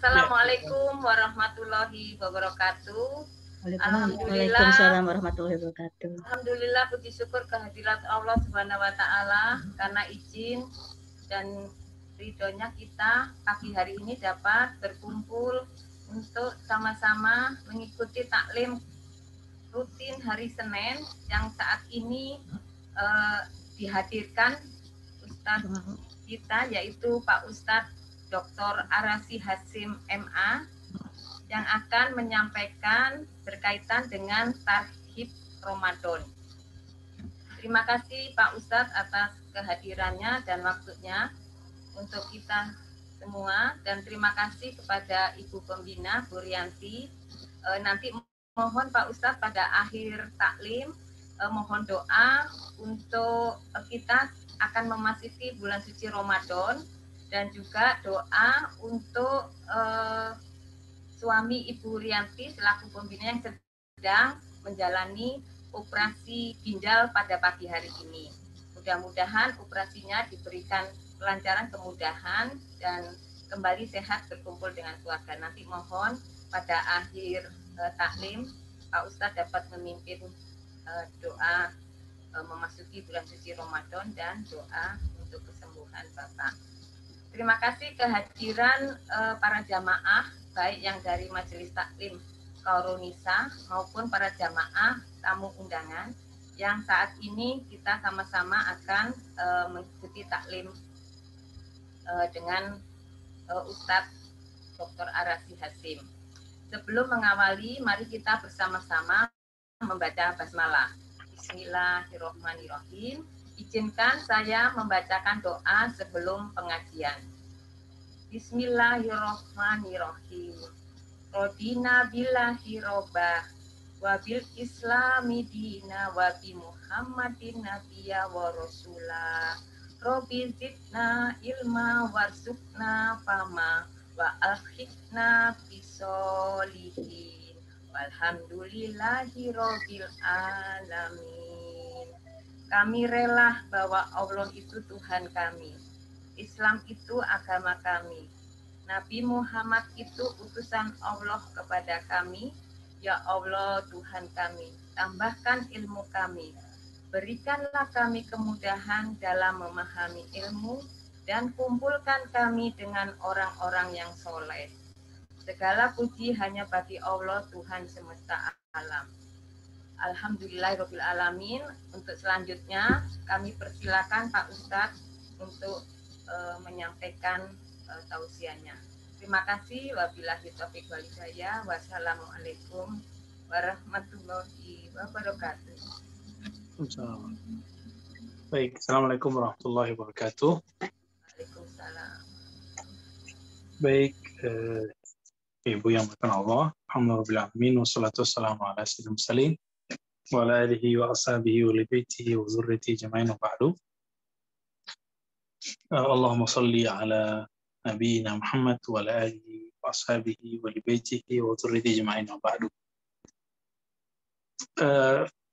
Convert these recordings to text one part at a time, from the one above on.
Assalamualaikum warahmatullahi wabarakatuh. Waalaikumsalam warahmatullahi wabarakatuh. Alhamdulillah, puji syukur kehadirat Allah Subhanahu wa taala karena izin dan ridhonya kita pagi hari ini dapat berkumpul untuk sama-sama mengikuti taklim rutin hari Senin yang saat ini dihadirkan Ustadz kita, yaitu Pak Ustadz Dr. Arasy Hasim MA, yang akan menyampaikan berkaitan dengan Tarhib Ramadan. Terima kasih Pak Ustadz atas kehadirannya dan waktunya untuk kita semua, dan terima kasih kepada Ibu Pembina Bu Rianti. Nanti mohon Pak Ustadz pada akhir taklim mohon doa untuk kita akan memasuki bulan suci Ramadan, dan juga doa untuk suami Ibu Rianti selaku pembina yang sedang menjalani operasi ginjal pada pagi hari ini. Mudah-mudahan operasinya diberikan kelancaran, kemudahan, dan kembali sehat berkumpul dengan keluarga. Nanti mohon pada akhir taklim Pak Ustadz dapat memimpin doa memasuki bulan suci Ramadan dan doa untuk kesembuhan Bapak. Terima kasih kehadiran para jamaah, baik yang dari Majelis Taklim Kaurunisa maupun para jamaah tamu undangan yang saat ini kita sama-sama akan mengikuti taklim dengan Ustadz Dr. Arasy Hasim. Sebelum mengawali, mari kita bersama-sama membaca basmalah. Bismillahirrahmanirrahim. Izinkan saya membacakan doa sebelum pengajian. Bismillahirrahmanirrahim. Rodina billahi robba wa bil islami dina wa bi Muhammadin nabiyya wa rasula. Robbi zidna ilma warzuqna fama wa akhidna bisolihin. Walhamdulillahi robbil alamin. Kami rela bahwa Allah itu Tuhan kami, Islam itu agama kami, Nabi Muhammad itu utusan Allah kepada kami. Ya Allah Tuhan kami, tambahkan ilmu kami, berikanlah kami kemudahan dalam memahami ilmu, dan kumpulkan kami dengan orang-orang yang soleh. Segala puji hanya bagi Allah Tuhan semesta alam. Alhamdulillahirabbil alamin. Untuk selanjutnya kami persilakan Pak Ustadz untuk menyampaikan tausiahnya. Terima kasih. Wabillahi taufiq wal hidayah. Wassalamualaikum warahmatullahi wabarakatuh. Baik, assalamualaikum warahmatullahi wabarakatuh. Waalaikumsalam. Baik, Ibu yang berkenan Allah, alhamdulillah, wassalatu wassalamu ala sayyidil mursalin wa ala alihi wa ashabihi wa li baitihi wa dzurriyyatihi jama'in wa ba'du. Allahumma shalli ala nabiyyina Muhammad wa ala alihi wa ashabihi wa li baitihi wa dzurriyyatihi jama'in wa ba'du.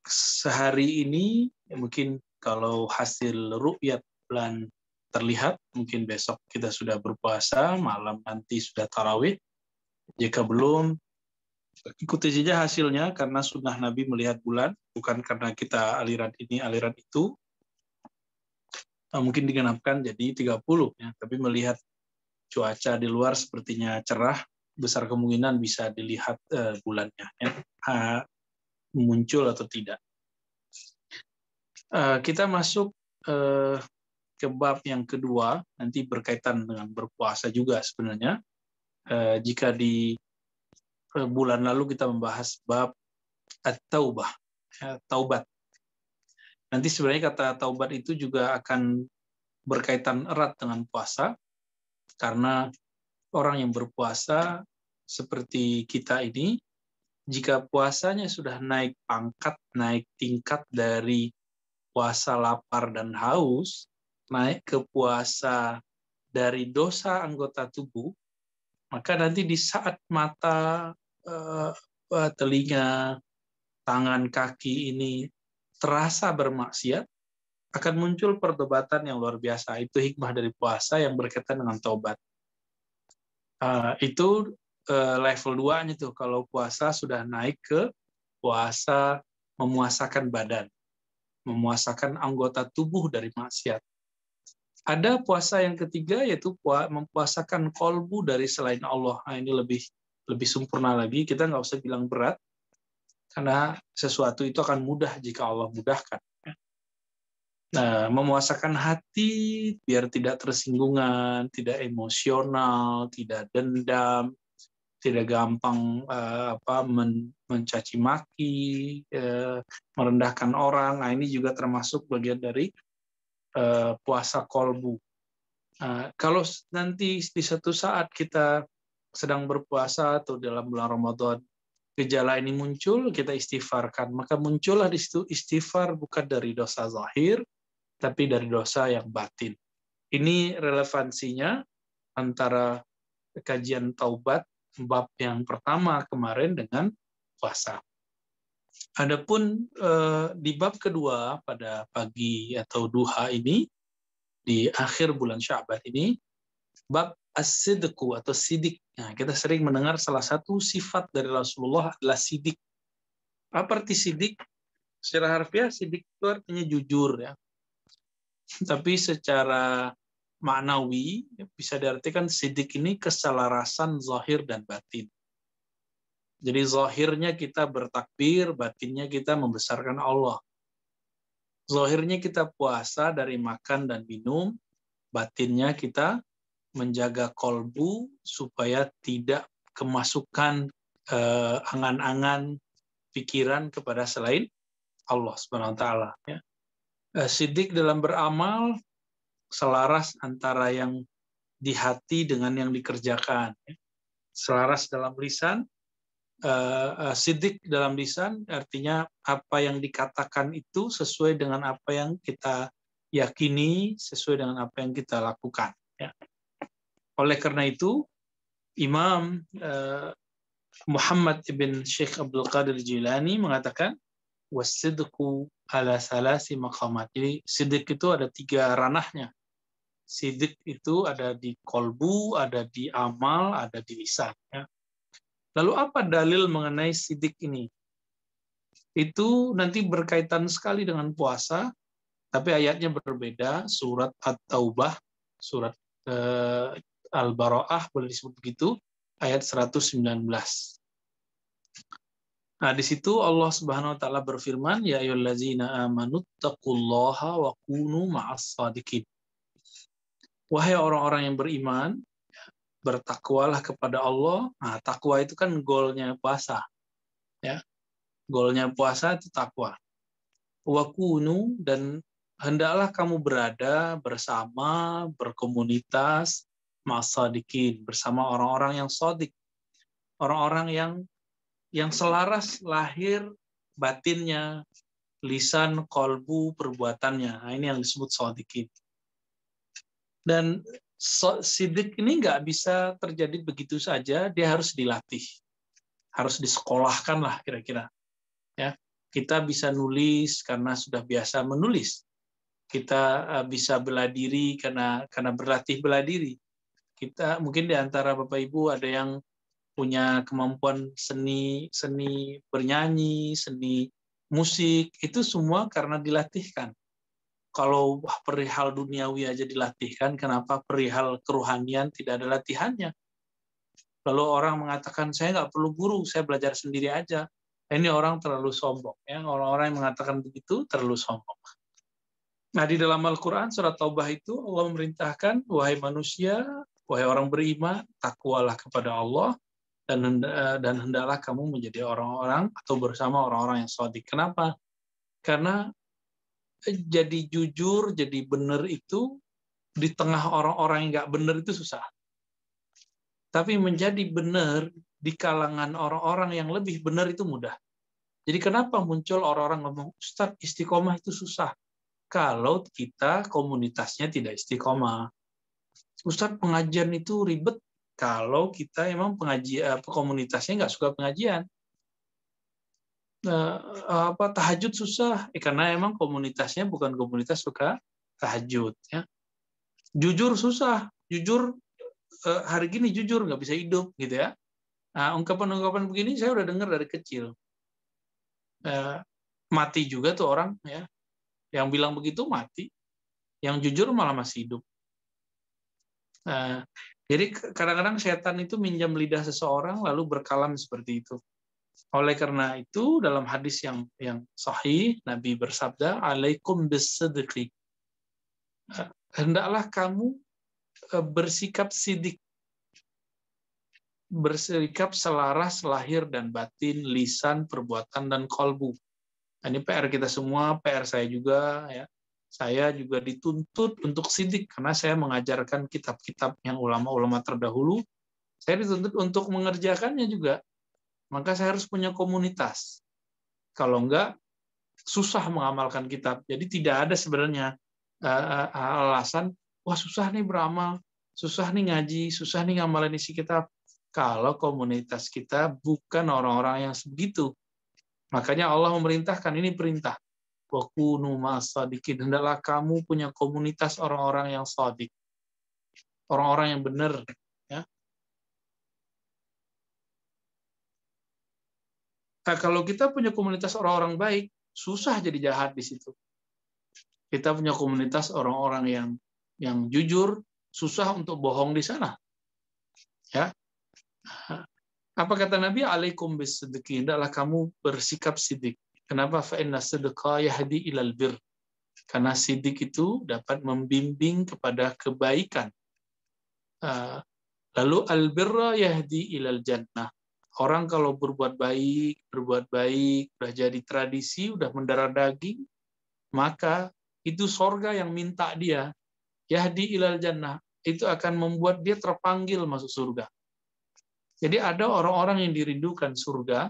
Sehari ini mungkin kalau hasil ru'yat bulan terlihat, mungkin besok kita sudah berpuasa, malam nanti sudah tarawih. Jika belum, ikuti saja hasilnya, karena sunnah Nabi melihat bulan, bukan karena kita aliran ini, aliran itu. Mungkin digenapkan jadi 30, ya. Tapi melihat cuaca di luar sepertinya cerah, besar kemungkinan bisa dilihat bulannya, ya. Muncul atau tidak. Kita masuk ke bab yang kedua, nanti berkaitan dengan berpuasa juga sebenarnya. Jika di bulan lalu kita membahas bab at-taubah, taubat. Nanti sebenarnya kata taubat itu juga akan berkaitan erat dengan puasa, karena orang yang berpuasa seperti kita ini, jika puasanya sudah naik pangkat, naik tingkat dari puasa lapar dan haus, naik ke puasa dari dosa anggota tubuh, maka nanti di saat mata, telinga, tangan, kaki ini terasa bermaksiat, akan muncul pertobatan yang luar biasa. Itu hikmah dari puasa yang berkaitan dengan taubat. Itu level 2-nya tuh, kalau puasa sudah naik ke puasa memuasakan badan, memuasakan anggota tubuh dari maksiat. Ada puasa yang ketiga, yaitu mempuasakan kolbu dari selain Allah. Nah, ini lebih sempurna lagi, kita nggak usah bilang berat, karena sesuatu itu akan mudah jika Allah mudahkan. Nah, memuasakan hati biar tidak tersinggungan, tidak emosional, tidak dendam, tidak gampang mencaci maki, merendahkan orang. Nah, ini juga termasuk bagian dari puasa kolbu. Kalau nanti di satu saat kita sedang berpuasa atau dalam bulan Ramadan, gejala ini muncul, kita istighfarkan. Maka muncullah di situ istighfar bukan dari dosa zahir, tapi dari dosa yang batin. Ini relevansinya antara kajian taubat bab yang pertama kemarin dengan puasa. Adapun di bab kedua pada pagi atau duha ini, di akhir bulan Sya'ban ini, bab as-sidqu atau sidik. Nah, kita sering mendengar salah satu sifat dari Rasulullah adalah sidik. Apa arti sidik? Secara harfiah sidik itu artinya jujur, ya. Tapi secara maknawi bisa diartikan sidik ini keselarasan zahir dan batin. Jadi zahirnya kita bertakbir, batinnya kita membesarkan Allah. Zahirnya kita puasa dari makan dan minum, batinnya kita menjaga kolbu supaya tidak kemasukan angan-angan pikiran kepada selain Allah Subhanahu wa taala, ya. Sidik dalam beramal selaras antara yang di hati dengan yang dikerjakan. Selaras dalam lisan, sidik dalam lisan artinya apa yang dikatakan itu sesuai dengan apa yang kita yakini, sesuai dengan apa yang kita lakukan. Ya. Oleh karena itu, Imam Muhammad ibn Syekh Abdul Qadir Jilani mengatakan, wasidqu ala salasi maqamat. Jadi sidik itu ada 3 ranahnya. Sidik itu ada di kolbu, ada di amal, ada di lisan. Ya. Lalu apa dalil mengenai sidik ini? Itu nanti berkaitan sekali dengan puasa, tapi ayatnya berbeda. Surat At-Taubah, surat Al-Bara'ah, boleh disebut begitu, ayat 119. Nah, di situ Allah Subhanahu wa taala berfirman, ya ayyuhallazina amanu taqullaha wa kunu ma'as shadiqin. Wahai orang-orang yang beriman, bertakwalah kepada Allah. Nah, takwa itu kan goalnya puasa. Ya. Goalnya puasa itu takwa. Wa kunu, dan hendaklah kamu berada bersama, berkomunitas, ma'as shadiqin, bersama orang-orang yang shadiq. Orang-orang yang selaras lahir batinnya, lisan, kolbu, perbuatannya. Nah, ini yang disebut shadiqin. Dan sidik ini nggak bisa terjadi begitu saja, dia harus dilatih, harus disekolahkan lah kira-kira. Ya, kita bisa nulis karena sudah biasa menulis. Kita bisa bela diri karena berlatih bela diri. Kita mungkin di antara Bapak Ibu ada yang punya kemampuan seni bernyanyi, seni musik, itu semua karena dilatihkan. Kalau perihal duniawi aja dilatihkan, kenapa perihal kerohanian tidak ada latihannya? Lalu orang mengatakan, saya nggak perlu guru, saya belajar sendiri aja. Ini orang terlalu sombong. Ya? Orang-orang yang mengatakan begitu terlalu sombong. Nah, di dalam Al-Quran, surat Taubah itu, Allah memerintahkan, wahai manusia, wahai orang beriman, takwalah kepada Allah, dan hendaklah kamu menjadi orang-orang atau bersama orang-orang yang shadiq. Kenapa? Karena jadi jujur, jadi benar itu di tengah orang-orang yang nggak benar itu susah. Tapi menjadi benar di kalangan orang-orang yang lebih benar itu mudah. Jadi kenapa muncul orang-orang ngomong, Ustadz, istiqomah itu susah. Kalau kita komunitasnya tidak istiqomah. Ustadz, pengajian itu ribet. Kalau kita emang komunitasnya nggak suka pengajian. Tahajud susah, karena emang komunitasnya bukan komunitas suka tahajud. Ya. Jujur susah, jujur hari gini jujur nggak bisa hidup gitu ya. Nah, ungkapan-ungkapan begini saya udah dengar dari kecil. Mati juga tuh orang ya, yang bilang begitu mati, yang jujur malah masih hidup. Jadi kadang-kadang setan itu minjam lidah seseorang lalu berkalam seperti itu. Oleh karena itu dalam hadis yang sahih Nabi bersabda, "Alaikum bis-sidqi." Hendaklah kamu bersikap sidik, bersikap selaras lahir dan batin, lisan, perbuatan, dan kolbu. Ini PR kita semua, PR saya juga. Ya. Saya juga dituntut untuk sidik, karena saya mengajarkan kitab-kitab yang ulama-ulama terdahulu. Saya dituntut untuk mengerjakannya juga. Maka saya harus punya komunitas. Kalau enggak, susah mengamalkan kitab. Jadi tidak ada sebenarnya alasan, wah susah nih beramal, susah nih ngaji, susah nih ngamalin isi kitab. Kalau komunitas kita bukan orang-orang yang segitu. Makanya Allah memerintahkan, ini perintah. Wa kunu ma'as-shadiqin. Hendaklah kamu punya komunitas orang-orang yang shadiq. Orang-orang yang benar. Ya. Nah, kalau kita punya komunitas orang-orang baik, susah jadi jahat di situ. Kita punya komunitas orang-orang yang jujur, susah untuk bohong di sana. Ya. Apa kata Nabi? Alaikum bis-sidqi. Hendaklah kamu bersikap sidik. Kenapa? Fa inna sidqa yahdi ilal bir. Karena sidik itu dapat membimbing kepada kebaikan. Lalu al-birra yahdi ilal jannah. Orang kalau berbuat baik, udah jadi tradisi, udah mendarah daging, maka itu sorga yang minta dia, yahdi ilal jannah, itu akan membuat dia terpanggil masuk surga. Jadi ada orang-orang yang dirindukan surga,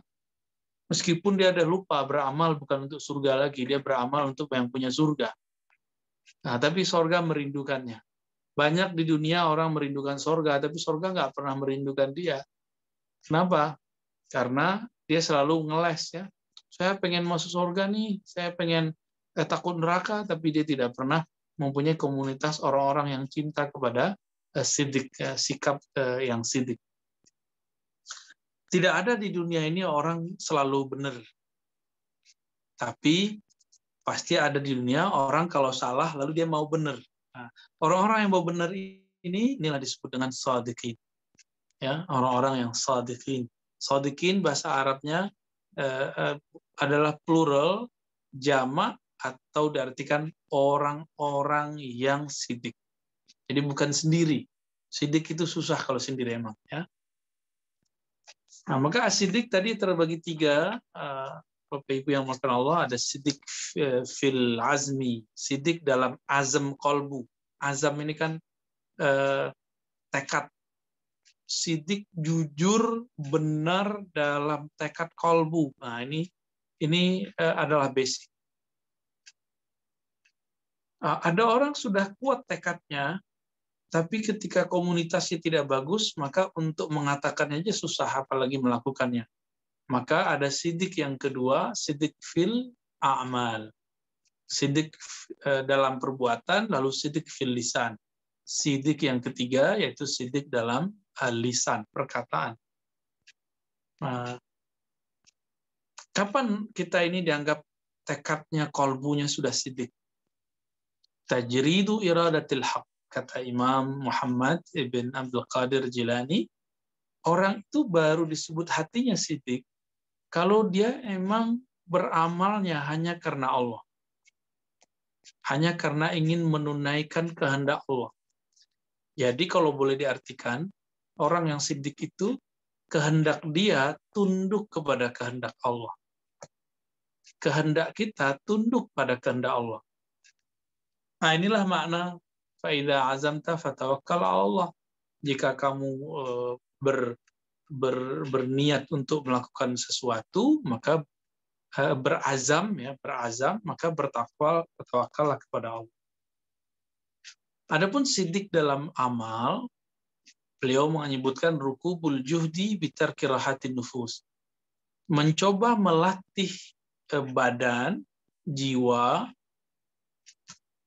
meskipun dia ada lupa beramal bukan untuk surga lagi, dia beramal untuk yang punya surga. Nah, tapi surga merindukannya. Banyak di dunia orang merindukan surga, tapi surga nggak pernah merindukan dia. Kenapa? Karena dia selalu ngeles ya. Saya pengen masuk surga nih, saya pengen takut neraka, tapi dia tidak pernah mempunyai komunitas orang-orang yang cinta kepada sidik, sikap yang sidik. Tidak ada di dunia ini orang selalu benar. Tapi pasti ada di dunia orang kalau salah lalu dia mau benar. Nah, orang-orang yang mau benar inilah disebut dengan shadiqin. Ya, orang-orang yang shadiqin. Shadiqin bahasa Arabnya adalah plural, jamak, atau diartikan orang-orang yang sidik. Jadi bukan sendiri. Sidik itu susah kalau sendiri emang. Ya. Nah, maka asidik tadi terbagi 3. Bapak Ibu yang makan Allah, ada sidik fil azmi, sidik dalam azam kolbu. Azam ini kan tekad. Sidik jujur benar dalam tekad kolbu. Nah, ini adalah basic. Ada orang sudah kuat tekadnya, tapi ketika komunitasnya tidak bagus, maka untuk mengatakannya aja susah, apalagi melakukannya. Maka ada sidik yang kedua, sidik fil a'mal. Sidik dalam perbuatan, lalu sidik fil lisan. Sidik yang ketiga, yaitu sidik dalam lisan, perkataan. Kapan kita ini dianggap tekadnya, kolbunya sudah sidik? Tajridu iradatil haq, kata Imam Muhammad ibn Abdul Qadir Jilani, orang itu baru disebut hatinya sidik kalau dia emang beramalnya hanya karena Allah. Hanya karena ingin menunaikan kehendak Allah. Jadi kalau boleh diartikan, orang yang sidik itu kehendak dia tunduk kepada kehendak Allah. Kehendak kita tunduk pada kehendak Allah. Nah, inilah makna faida azamta fatawakkal Allah. Jika kamu berniat untuk melakukan sesuatu, maka berazam, maka bertawakallah kepada Allah. Adapun sidik dalam amal, beliau menyebutkan rukubul juhdi bitarki rahatin nufus. Mencoba melatih badan, jiwa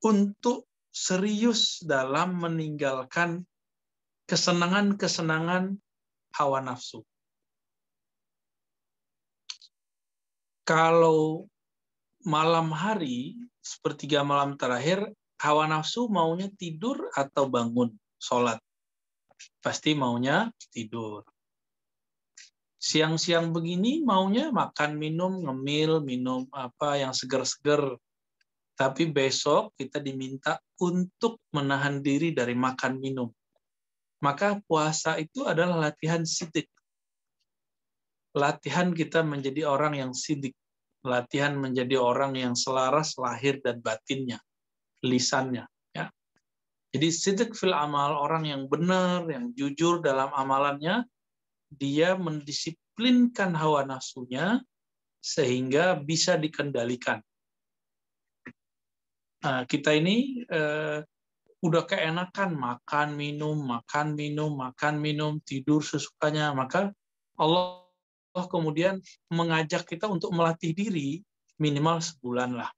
untuk serius dalam meninggalkan kesenangan-kesenangan hawa nafsu. Kalau malam hari, sepertiga malam terakhir, hawa nafsu maunya tidur atau bangun, sholat. Pasti maunya tidur. Siang-siang begini maunya makan, minum, ngemil, minum apa yang seger-seger. Tapi besok kita diminta untuk menahan diri dari makan, minum. Maka puasa itu adalah latihan sidik. Latihan kita menjadi orang yang sidik. Latihan menjadi orang yang selaras lahir dan batinnya, lisannya. Ya. Jadi sidik fil amal, orang yang benar, yang jujur dalam amalannya, dia mendisiplinkan hawa nafsunya sehingga bisa dikendalikan. Nah, kita ini udah keenakan makan, minum, tidur sesukanya. Maka Allah kemudian mengajak kita untuk melatih diri minimal sebulan lah.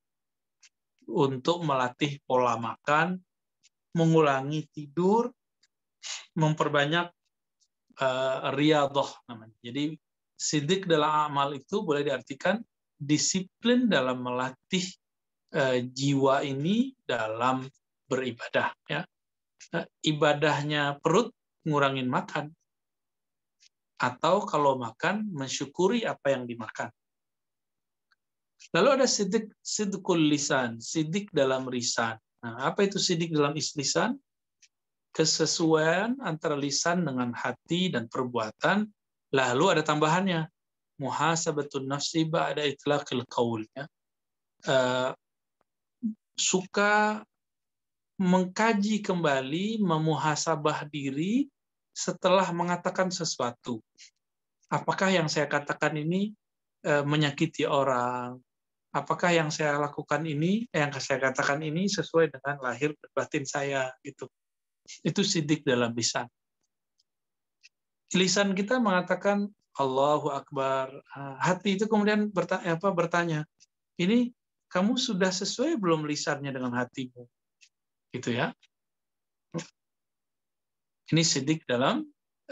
Untuk melatih pola makan, mengulangi tidur, memperbanyak riyadhah namanya. Jadi sidik dalam amal itu boleh diartikan disiplin dalam melatih jiwa ini dalam beribadah. Ya. Ibadahnya perut, ngurangin makan. Atau kalau makan, mensyukuri apa yang dimakan. Lalu ada sidqul lisan, sidik dalam lisan. Nah, apa itu sidik dalam lisan? Kesesuaian antara lisan dengan hati dan perbuatan. Lalu ada tambahannya, muhasabatun nafsi ba'da itlaqil qaul. Suka mengkaji kembali, memuhasabah diri setelah mengatakan sesuatu. Apakah yang saya katakan ini menyakiti orang? Apakah yang saya lakukan ini, yang saya katakan ini sesuai dengan lahir dan batin saya? Gitu. Itu sidik dalam lisan. Lisan kita mengatakan Allahu Akbar. Hati itu kemudian bertanya, ini kamu sudah sesuai belum lisannya dengan hatimu? Gitu ya. Ini sidik dalam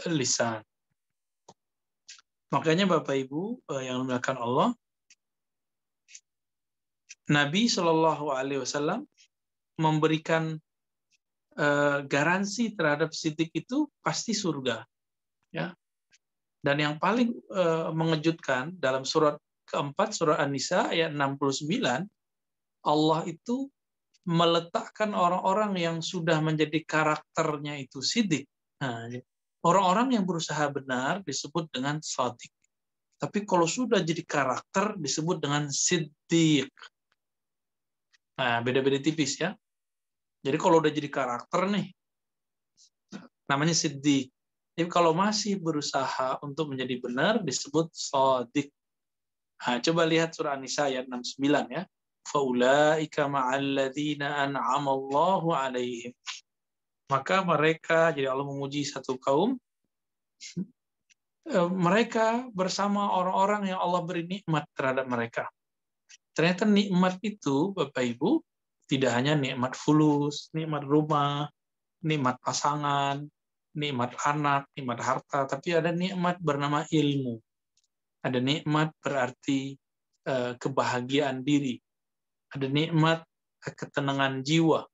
lisan. Makanya Bapak Ibu yang dimuliakan Allah, Nabi Shallallahu Alaihi Wasallam memberikan garansi terhadap sidik itu pasti surga. Ya. Dan yang paling mengejutkan dalam surat keempat, surat An-Nisa ayat 69, Allah itu meletakkan orang-orang yang sudah menjadi karakternya itu sidik. Nah, orang-orang yang berusaha benar disebut dengan shadiq. Tapi kalau sudah jadi karakter disebut dengan siddiq. Nah, beda-beda tipis ya. Jadi kalau udah jadi karakter nih, namanya siddiq. Jadi kalau masih berusaha untuk menjadi benar disebut shadiq. Nah, coba lihat surah An-Nisa ayat 69 ya. Faulaika ma'alladzina an'ama Allahu 'alaihim. Maka mereka, jadi Allah memuji satu kaum, mereka bersama orang-orang yang Allah beri nikmat terhadap mereka. Ternyata nikmat itu, Bapak Ibu, tidak hanya nikmat fulus, nikmat rumah, nikmat pasangan, nikmat anak, nikmat harta, tapi ada nikmat bernama ilmu. Ada nikmat berarti kebahagiaan diri. Ada nikmat ketenangan jiwa.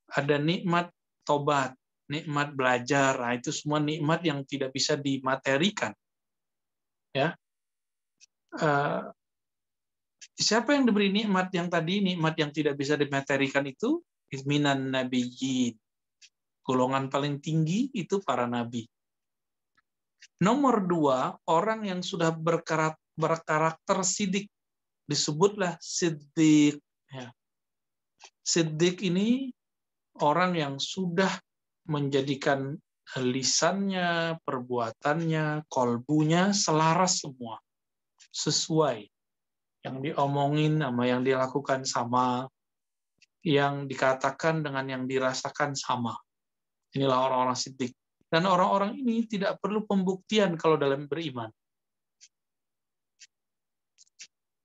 Ada nikmat tobat, nikmat belajar. Nah, itu semua nikmat yang tidak bisa dimaterikan. Ya. Siapa yang diberi nikmat yang tadi, nikmat yang tidak bisa dimaterikan itu? Minan nabiyyin. Golongan paling tinggi itu para nabi. Nomor 2, orang yang sudah berkarakter sidik. Disebutlah siddiq. Ya. Siddiq ini orang yang sudah menjadikan lisannya, perbuatannya, kolbunya selaras semua. Sesuai. Yang diomongin sama yang dilakukan sama, yang dikatakan dengan yang dirasakan sama. Inilah orang-orang siddiq. Dan orang-orang ini tidak perlu pembuktian kalau dalam beriman.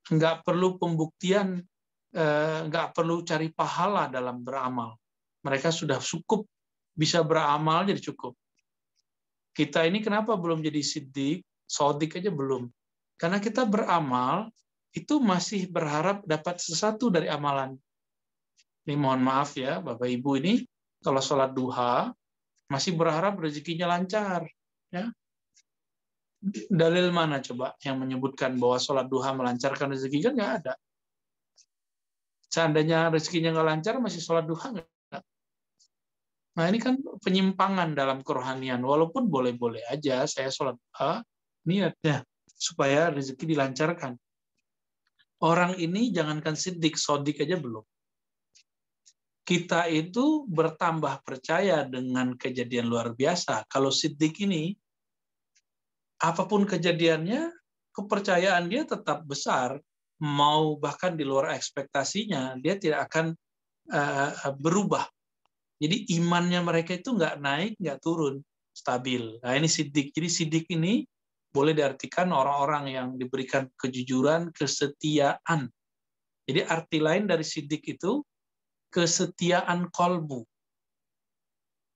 Nggak perlu pembuktian, nggak perlu cari pahala dalam beramal. Mereka sudah cukup bisa beramal jadi cukup. Kita ini kenapa belum jadi siddiq, sodik aja belum? Karena kita beramal itu masih berharap dapat sesuatu dari amalan. Ini mohon maaf ya, Bapak Ibu ini kalau sholat duha masih berharap rezekinya lancar. Ya. Dalil mana coba yang menyebutkan bahwa sholat duha melancarkan rezeki? Kan nggak ada. Seandainya rezekinya nggak lancar, masih sholat duha nggak? Nah ini kan penyimpangan dalam kerohanian. Walaupun boleh-boleh aja saya sholat duha, niatnya supaya rezeki dilancarkan. Orang ini jangankan siddiq, sodik aja belum. Kita itu bertambah percaya dengan kejadian luar biasa. Kalau siddiq ini, apapun kejadiannya, kepercayaan dia tetap besar. Mau bahkan di luar ekspektasinya, dia tidak akan berubah. Jadi imannya mereka itu nggak naik, nggak turun, stabil. Nah ini siddiq. Jadi siddiq ini boleh diartikan orang-orang yang diberikan kejujuran, kesetiaan. Jadi arti lain dari siddiq itu kesetiaan kolbu.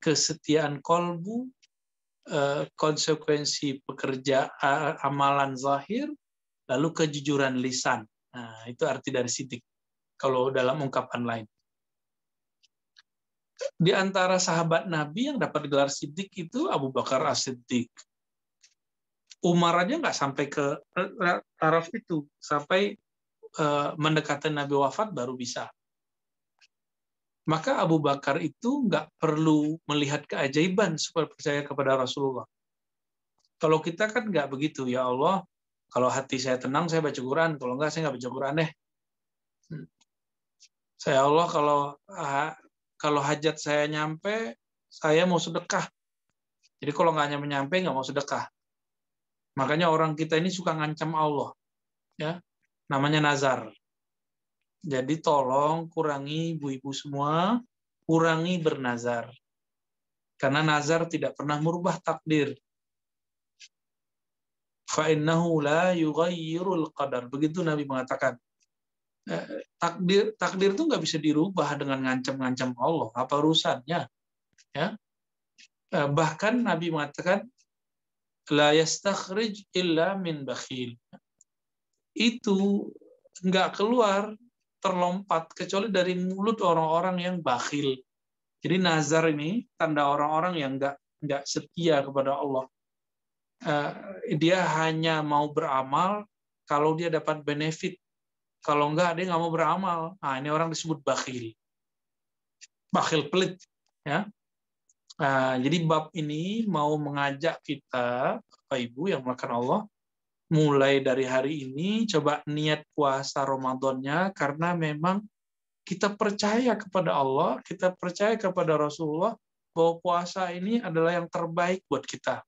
Kesetiaan kolbu, konsekuensi pekerja amalan zahir, lalu kejujuran lisan. Nah, itu arti dari siddiq. Kalau dalam ungkapan lain. Di antara sahabat Nabi yang dapat gelar siddiq itu Abu Bakar As-Siddiq. Umar aja nggak sampai ke taraf itu, sampai mendekati Nabi wafat baru bisa. Maka Abu Bakar itu nggak perlu melihat keajaiban supaya percaya kepada Rasulullah. Kalau kita kan nggak begitu, ya Allah, kalau hati saya tenang saya baca Quran, kalau nggak saya nggak baca Quran deh. Saya Allah kalau hajat saya nyampe, saya mau sedekah. Jadi kalau nggak nyampe nggak mau sedekah. Makanya orang kita ini suka ngancam Allah, ya, namanya nazar. Jadi tolong kurangi ibu-ibu semua, kurangi bernazar. Karena nazar tidak pernah merubah takdir. Fa'innahu la yughayyirul qadar. Begitu Nabi mengatakan. Takdir itu nggak bisa dirubah dengan ngancam-ngancam Allah. Apa urusannya? Ya. Bahkan Nabi mengatakan, la yastakhrij illa min bakhil. Itu nggak keluar, terlompat, kecuali dari mulut orang-orang yang bakhil. Jadi nazar ini tanda orang-orang yang nggak setia kepada Allah. Dia hanya mau beramal kalau dia dapat benefit. Kalau enggak, dia nggak mau beramal. Nah, ini orang disebut bakhil. Bakhil pelit. Ya. Jadi bab ini mau mengajak kita, Bapak Ibu yang melakukan Allah, mulai dari hari ini, coba niat puasa Ramadannya, karena memang kita percaya kepada Allah, kita percaya kepada Rasulullah, bahwa puasa ini adalah yang terbaik buat kita.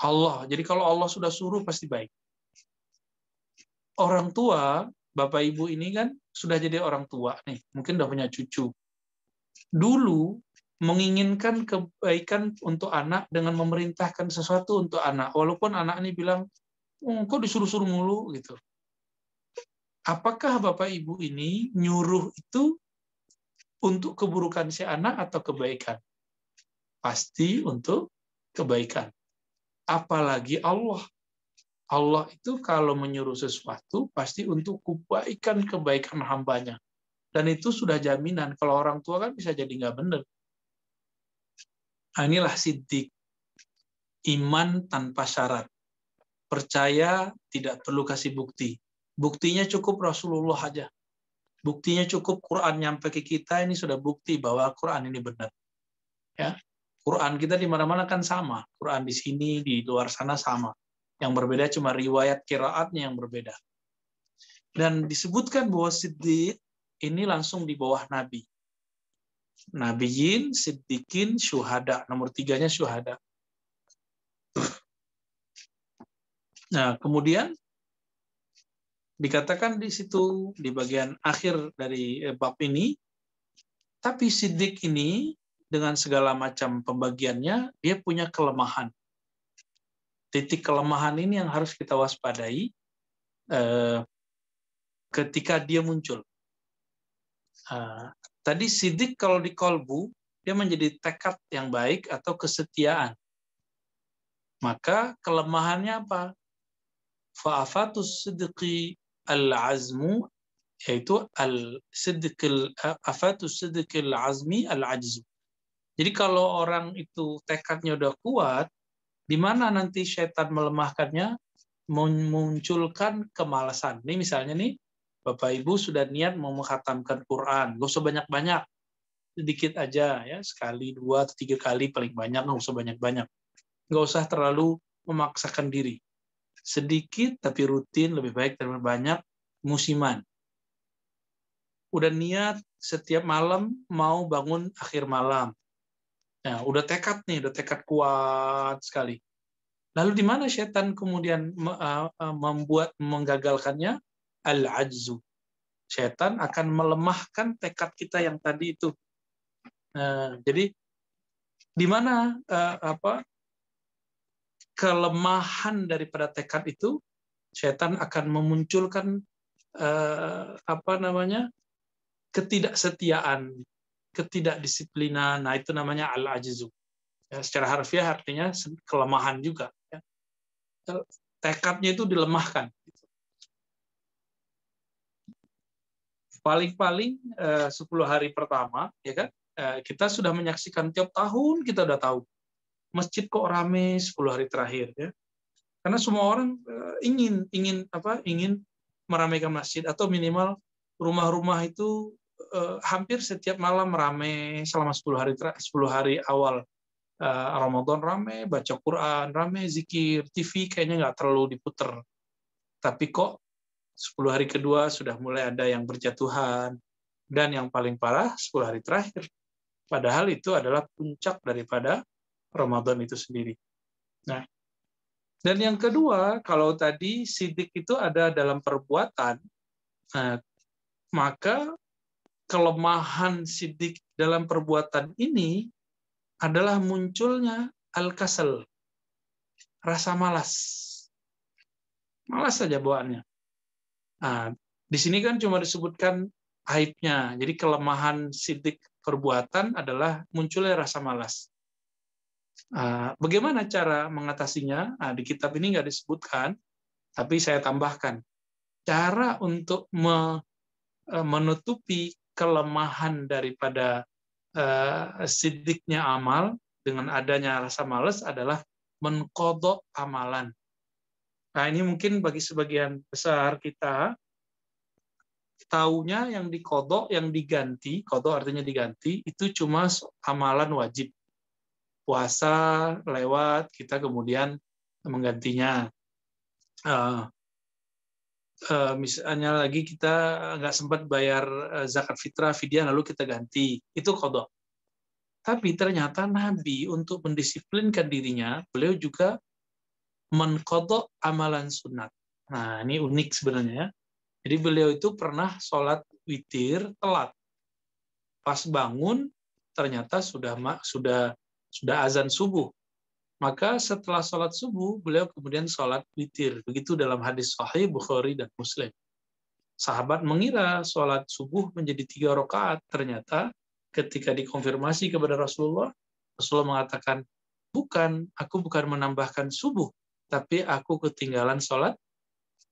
Allah. Jadi kalau Allah sudah suruh, pasti baik. Orang tua, Bapak Ibu ini kan sudah jadi orang tua nih, mungkin udah punya cucu. Dulu menginginkan kebaikan untuk anak dengan memerintahkan sesuatu untuk anak, walaupun anak ini bilang, kok disuruh-suruh mulu gitu. Apakah Bapak Ibu ini nyuruh itu untuk keburukan si anak atau kebaikan? Pasti untuk kebaikan. Apalagi Allah. Allah itu kalau menyuruh sesuatu pasti untuk kebaikan hambanya. Dan itu sudah jaminan. Kalau orang tua kan bisa jadi nggak benar. Nah, inilah siddiq. Iman tanpa syarat. Percaya tidak perlu kasih bukti. Buktinya cukup Rasulullah aja. Buktinya cukup Quran nyampe ke kita, ini sudah bukti bahwa Quran ini benar. Ya. Quran kita di mana-mana kan sama. Quran di sini, di luar sana sama. Yang berbeda cuma riwayat qiraatnya yang berbeda. Dan disebutkan bahwa siddiq ini langsung di bawah Nabi. Nabiyin, siddiqin, syuhada. Nomor 3-nya syuhada. Nah, kemudian dikatakan di situ, di bagian akhir dari bab ini, tapi siddiq ini dengan segala macam pembagiannya, dia punya kelemahan. Titik kelemahan ini yang harus kita waspadai ketika dia muncul. Tadi siddiq kalau di kolbu, dia menjadi tekad yang baik atau kesetiaan. Maka kelemahannya apa? Fa'afatus sidqi al-azmu, yaitu afatus sidqil azmi al-ajzu. Jadi kalau orang itu tekadnya udah kuat, di mana nanti setan melemahkannya? Memunculkan kemalasan. Ini misalnya nih, Bapak Ibu sudah niat mau mengkhatamkan Quran, nggak usah banyak-banyak, sedikit aja ya, sekali, 2, 3 kali paling banyak, nggak usah banyak-banyak. Nggak usah terlalu memaksakan diri. Sedikit tapi rutin lebih baik daripada banyak musiman. Udah niat setiap malam mau bangun akhir malam. Nah, udah tekad nih, udah tekad kuat sekali. Lalu di mana setan kemudian membuat menggagalkannya? Al-ajzu. Setan akan melemahkan tekad kita yang tadi itu. Jadi di mana kelemahan daripada tekad itu? Setan akan memunculkan ketidaksetiaan, ketidakdisiplinan. Nah, itu namanya al-ajzu. Ya, secara harfiah artinya kelemahan juga. Ya. Tekadnya itu dilemahkan. Paling-paling 10 hari pertama, ya kan? Kita sudah menyaksikan tiap tahun, kita udah tahu masjid kok rame 10 hari terakhir, ya. Karena semua orang ingin meramaikan masjid, atau minimal rumah-rumah itu hampir setiap malam rame selama 10 hari awal Ramadan, rame baca Quran, rame zikir, TV kayaknya nggak terlalu diputer. Tapi kok 10 hari kedua sudah mulai ada yang berjatuhan, dan yang paling parah 10 hari terakhir. Padahal itu adalah puncak daripada Ramadan itu sendiri. Nah, dan yang kedua, kalau tadi sidik itu ada dalam perbuatan, maka kelemahan sidik dalam perbuatan ini adalah munculnya al-kasal, rasa malas. Malas saja bawaannya. Nah, di sini kan cuma disebutkan aibnya. Jadi kelemahan sidik perbuatan adalah munculnya rasa malas. Bagaimana cara mengatasinya? Di kitab ini nggak disebutkan, tapi saya tambahkan. Cara untuk menutupi kelemahan daripada sidiknya amal dengan adanya rasa malas adalah mengqadha amalan. Nah, ini mungkin bagi sebagian besar kita taunya yang diqadha, yang diganti, qadha artinya diganti, itu cuma amalan wajib. Puasa lewat, kita kemudian menggantinya. Misalnya lagi kita nggak sempat bayar zakat fitrah, fidyah, lalu kita ganti. Itu qadha. Tapi ternyata Nabi untuk mendisiplinkan dirinya, beliau juga menqadha amalan sunat. Nah, ini unik sebenarnya. Jadi beliau itu pernah sholat witir telat. Pas bangun, ternyata sudah azan subuh. Maka setelah sholat subuh, beliau kemudian sholat witir. Begitu dalam hadis sahih Bukhari dan Muslim. Sahabat mengira sholat subuh menjadi 3 rakaat. Ternyata ketika dikonfirmasi kepada Rasulullah, Rasulullah mengatakan, bukan, aku bukan menambahkan subuh, tapi aku ketinggalan sholat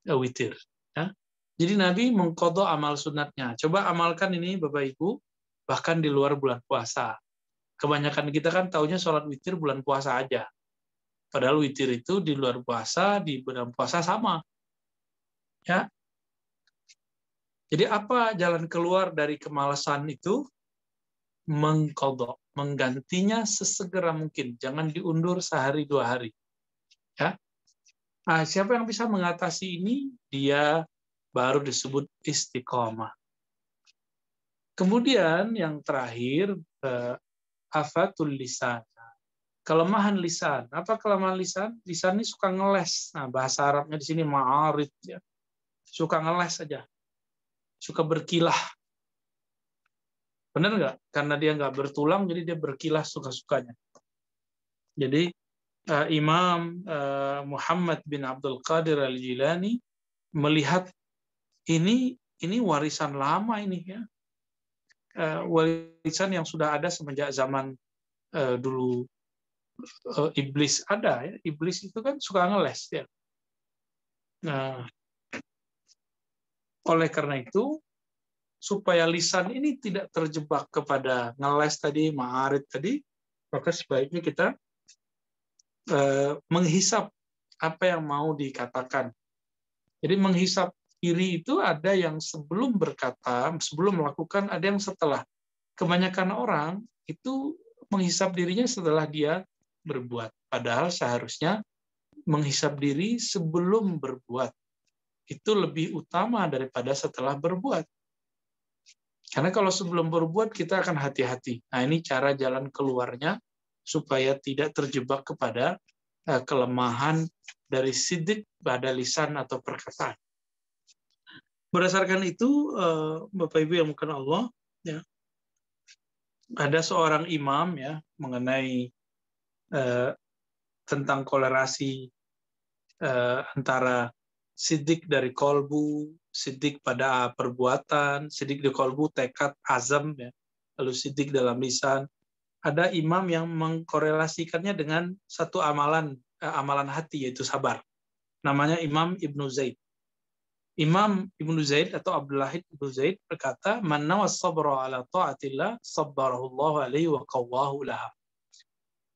witir. Ya. Jadi Nabi mengqadha amal sunatnya. Coba amalkan ini Bapak Ibu, bahkan di luar bulan puasa. Kebanyakan kita kan taunya sholat witir bulan puasa aja. Padahal witir itu di luar puasa, di bulan puasa sama. Ya. Jadi apa jalan keluar dari kemalasan itu? Mengqadha, menggantinya sesegera mungkin. Jangan diundur sehari 2 hari. Ya. Nah, siapa yang bisa mengatasi ini? Dia baru disebut istiqomah. Kemudian yang terakhir, afatul lisan. Kelemahan lisan. Apa kelemahan lisan? Lisan ini suka ngeles. Nah, bahasa Arabnya di sini ma'arid. Ya. Suka ngeles saja. Suka berkilah. Benar nggak? Karena dia nggak bertulang, jadi dia berkilah suka-sukanya. Jadi Imam Muhammad bin Abdul Qadir al-Jilani melihat ini warisan lama ini, ya. warisan yang sudah ada semenjak zaman dulu iblis ada ya. Iblis itu kan suka ngeles ya. Nah, oleh karena itu supaya lisan ini tidak terjebak kepada ngeles tadi, ma'arid tadi, maka sebaiknya kita menghisap apa yang mau dikatakan. Jadi menghisap diri itu ada yang sebelum berkata, sebelum melakukan, ada yang setelah. Kebanyakan orang itu menghisap dirinya setelah dia berbuat. Padahal seharusnya menghisap diri sebelum berbuat. Itu lebih utama daripada setelah berbuat. Karena kalau sebelum berbuat kita akan hati-hati. Nah, ini cara jalan keluarnya supaya tidak terjebak kepada kelemahan dari sidik pada lisan atau perkataan. Berdasarkan itu, Bapak Ibu yang bukan Allah, ya, ada seorang imam ya mengenai tentang kolerasi antara sidik dari kolbu, sidik pada perbuatan, sidik di kolbu, tekad, azam, ya, lalu sidik dalam lisan. Ada imam yang mengkorelasikannya dengan satu amalan hati, yaitu sabar. Namanya Imam Ibnu Zaid. Imam Ibnu Zaid atau Abdullah Ibnu Zaid berkata, "Man nawas sabra ala ta'atillah, sabbarahullahu alaihi wa qawwahu laha."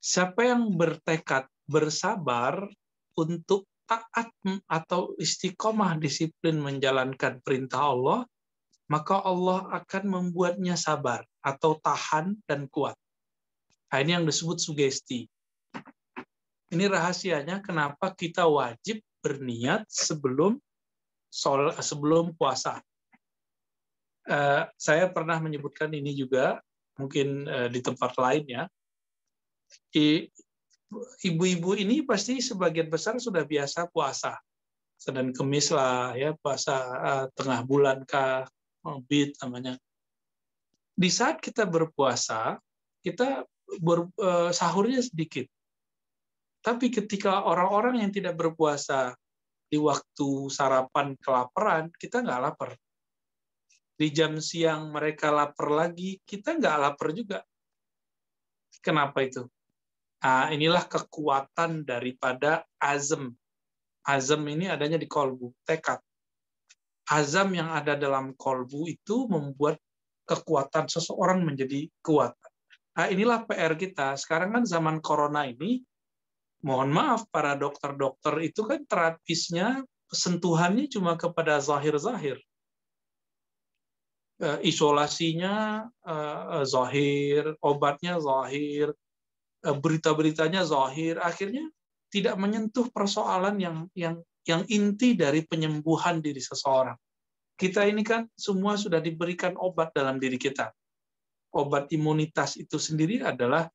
Siapa yang bertekad bersabar untuk taat atau istiqomah disiplin menjalankan perintah Allah, maka Allah akan membuatnya sabar atau tahan dan kuat. Nah, ini yang disebut sugesti. Ini rahasianya kenapa kita wajib berniat sebelum puasa. Saya pernah menyebutkan ini juga, mungkin di tempat lain ya. Ibu-ibu ini pasti sebagian besar sudah biasa puasa. Senin Kemis lah ya, puasa tengah bulan kah, bid namanya. Di saat kita berpuasa, kita sahurnya sedikit. Tapi ketika orang-orang yang tidak berpuasa di waktu sarapan kelaparan, kita nggak lapar. Di jam siang mereka lapar lagi, kita nggak lapar juga. Kenapa itu? Nah, inilah kekuatan daripada azam. Azam ini adanya di kolbu, tekad. Azam yang ada dalam kolbu itu membuat kekuatan seseorang menjadi kuat. Nah, inilah PR kita. Sekarang kan zaman corona ini, mohon maaf, para dokter-dokter itu kan terapisnya, sentuhannya cuma kepada zahir-zahir. Isolasinya zahir, obatnya zahir, berita-beritanya zahir, akhirnya tidak menyentuh persoalan yang inti dari penyembuhan diri seseorang. Kita ini kan semua sudah diberikan obat dalam diri kita. Obat imunitas itu sendiri adalah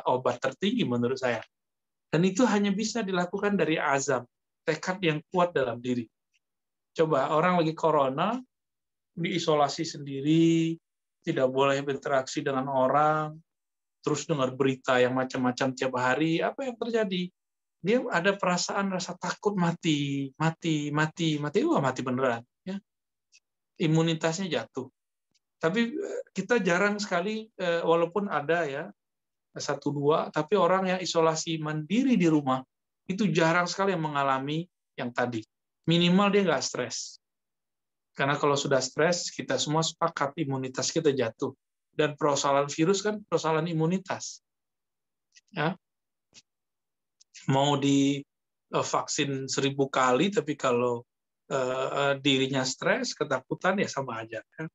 obat tertinggi menurut saya. Dan itu hanya bisa dilakukan dari azam, tekad yang kuat dalam diri. Coba orang lagi corona, diisolasi sendiri, tidak boleh berinteraksi dengan orang, terus dengar berita yang macam-macam tiap hari, apa yang terjadi? Dia ada perasaan rasa takut mati beneran. Ya. Imunitasnya jatuh. Tapi kita jarang sekali, walaupun ada ya, 1-2, tapi orang yang isolasi mandiri di rumah, itu jarang sekali yang mengalami yang tadi. Minimal dia nggak stres. Karena kalau sudah stres, kita semua sepakat imunitas kita jatuh. Dan persoalan virus kan persoalan imunitas. Ya. Mau divaksin 1000 kali, tapi kalau dirinya stres, ketakutan, ya sama aja. Kan?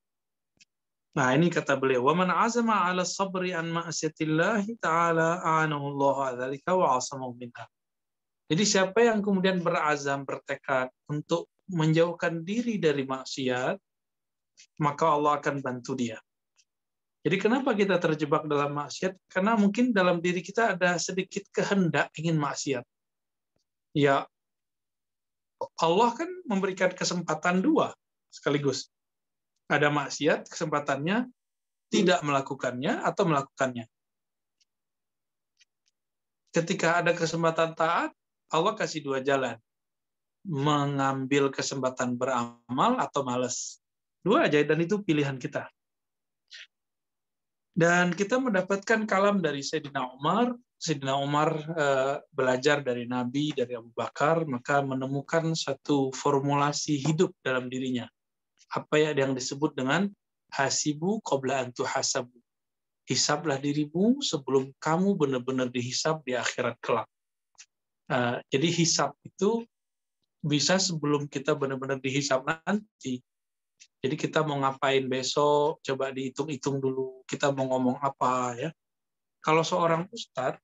Nah, ini kata beliau, "Wa man 'azama 'ala sabri an ma'siyatillahi ta'ala a'anahu Allah 'dzalika wa 'asamahu minha." Jadi siapa yang kemudian berazam, bertekad untuk menjauhkan diri dari maksiat, maka Allah akan bantu dia. Jadi kenapa kita terjebak dalam maksiat? Karena mungkin dalam diri kita ada sedikit kehendak ingin maksiat. Ya, Allah kan memberikan kesempatan 2 sekaligus. Ada maksiat, kesempatannya tidak melakukannya atau melakukannya. Ketika ada kesempatan taat, Allah kasih 2 jalan. Mengambil kesempatan beramal atau malas. 2 aja, dan itu pilihan kita. Dan kita mendapatkan kalam dari Sayyidina Umar. Sayyidina Umar belajar dari Nabi, dari Abu Bakar, maka menemukan satu formulasi hidup dalam dirinya. Apa yang disebut dengan hasibu qabla an tuhasabu. Hisablah dirimu sebelum kamu benar-benar dihisab di akhirat kelak. Jadi hisab itu bisa sebelum kita benar-benar dihisab nanti. Jadi kita mau ngapain besok, coba dihitung-hitung dulu. Kita mau ngomong apa ya. Kalau seorang ustadz,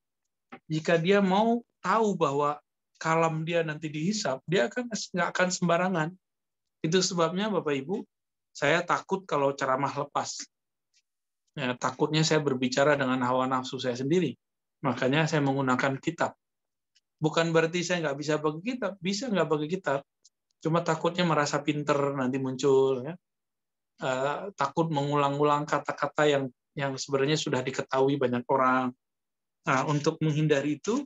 jika dia mau tahu bahwa kalam dia nanti dihisab, dia nggak akan sembarangan. Itu sebabnya Bapak Ibu, saya takut kalau ceramah lepas. Ya, takutnya saya berbicara dengan hawa nafsu saya sendiri. Makanya saya menggunakan kitab. Bukan berarti saya nggak bisa bagi kitab, bisa nggak bagi kitab. Cuma takutnya merasa pinter nanti muncul. Ya. Takut mengulang-ulang kata-kata yang sebenarnya sudah diketahui banyak orang. Nah, untuk menghindari itu,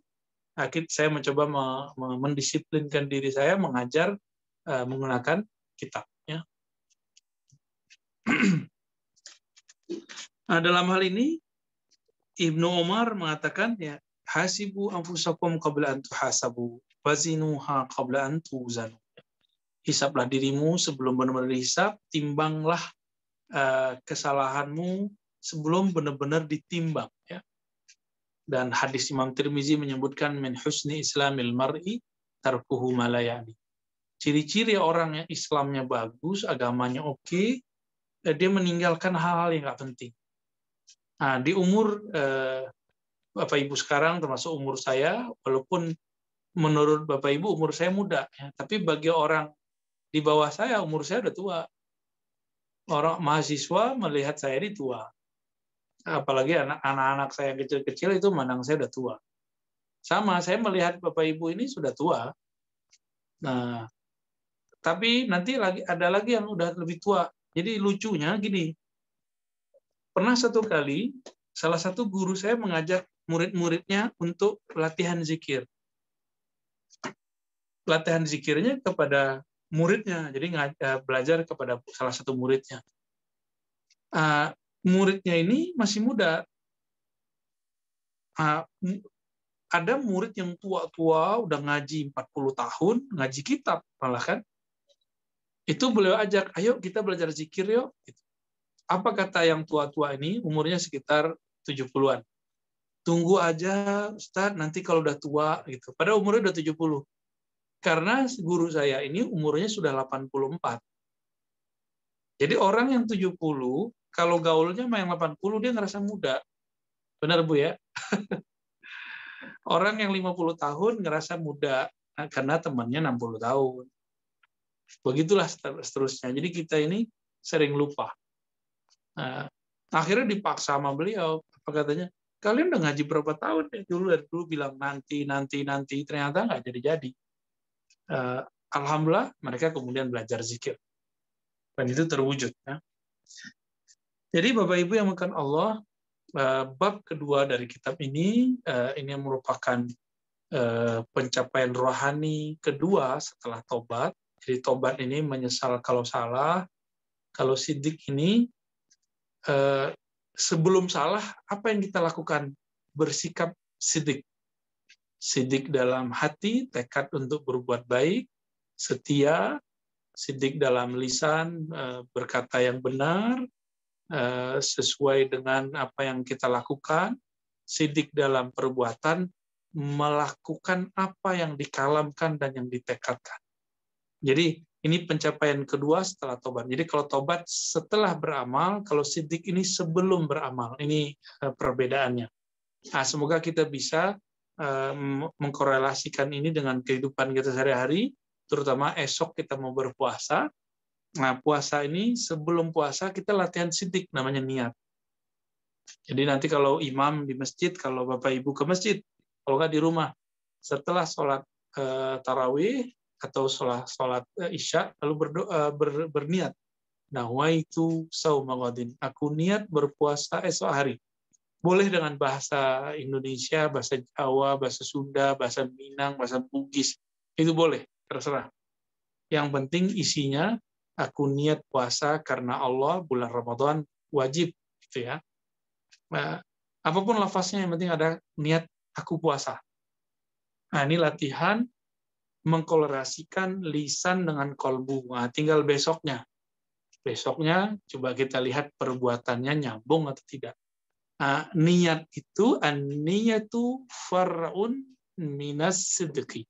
saya mencoba mendisiplinkan diri saya mengajar menggunakan kitab. Ya. Nah, dalam hal ini Ibnu Umar mengatakan ya hasibu anfusakum qabla an tuhasabu wazinuha qabla an tuzanu. Hisablah dirimu sebelum benar-benar dihisab, timbanglah kesalahanmu sebelum benar-benar ditimbang ya. Dan hadis Imam Tirmizi menyebutkan min husni islamil mar'i tarkuhu ma la ya'ni. Ciri-ciri orang yang Islamnya bagus, agamanya oke, dia meninggalkan hal-hal yang nggak penting. Nah, di umur Bapak Ibu sekarang, termasuk umur saya, walaupun menurut Bapak Ibu umur saya muda, ya, tapi bagi orang di bawah saya, umur saya udah tua. Orang mahasiswa melihat saya ini tua. Apalagi anak-anak saya yang kecil-kecil itu mandang saya udah tua. Sama, saya melihat Bapak Ibu ini sudah tua. Nah, tapi nanti ada lagi yang udah lebih tua. Jadi lucunya gini, pernah satu kali, salah satu guru saya mengajak murid-muridnya untuk latihan zikir. Latihan zikirnya kepada muridnya, jadi belajar kepada salah satu muridnya. Muridnya ini masih muda. Ada murid yang tua-tua, udah ngaji 40 tahun, ngaji kitab malah kan. Itu beliau ajak, ayo kita belajar zikir yuk. Apa kata yang tua-tua ini, umurnya sekitar 70-an. Tunggu aja Ustadz, nanti kalau udah tua gitu. Padahal umurnya udah 70. Karena guru saya ini umurnya sudah 84. Jadi orang yang 70, kalau gaulnya sama yang 80, dia ngerasa muda. Benar Bu ya? Orang yang 50 tahun ngerasa muda, karena temannya 60 tahun. Begitulah seterusnya. Jadi kita ini sering lupa. Nah, akhirnya dipaksa sama beliau. Apa katanya? Kalian udah ngaji berapa tahun ya? Dulu bilang nanti. Ternyata nggak jadi-jadi. Alhamdulillah mereka kemudian belajar zikir. Dan itu terwujud. Ya. Jadi Bapak Ibu yang makan Allah, bab kedua dari kitab ini merupakan pencapaian rohani kedua setelah tobat. Jadi tobat ini menyesal kalau salah. Kalau sidik ini sebelum salah, apa yang kita lakukan? Bersikap sidik. Sidik dalam hati, tekad untuk berbuat baik, setia, sidik dalam lisan, berkata yang benar, sesuai dengan apa yang kita lakukan, sidik dalam perbuatan, melakukan apa yang dikalamkan dan yang ditekadkan. Jadi ini pencapaian kedua setelah tobat. Jadi kalau tobat setelah beramal, kalau sidik ini sebelum beramal. Ini perbedaannya. Nah, semoga kita bisa mengkorelasikan ini dengan kehidupan kita sehari-hari, terutama esok kita mau berpuasa. Nah, puasa ini sebelum puasa kita latihan sidik, namanya niat. Jadi nanti kalau imam di masjid, kalau Bapak Ibu ke masjid, kalau nggak di rumah, setelah sholat tarawih atau sholat isya, lalu berniat. Nawaitu shauma ghadin. Aku niat berpuasa esok hari. Boleh dengan bahasa Indonesia, bahasa Jawa, bahasa Sunda, bahasa Minang, bahasa Bugis. Itu boleh, terserah. Yang penting isinya, aku niat puasa karena Allah, bulan Ramadan wajib. Gitu ya. Apapun lafaznya, yang penting ada niat aku puasa. Nah, ini latihan mengkolerasikan lisan dengan kolbu. Nah, tinggal besoknya. Besoknya coba kita lihat perbuatannya nyambung atau tidak. Nah, niat itu, an-niyatu far'un minas sidqi.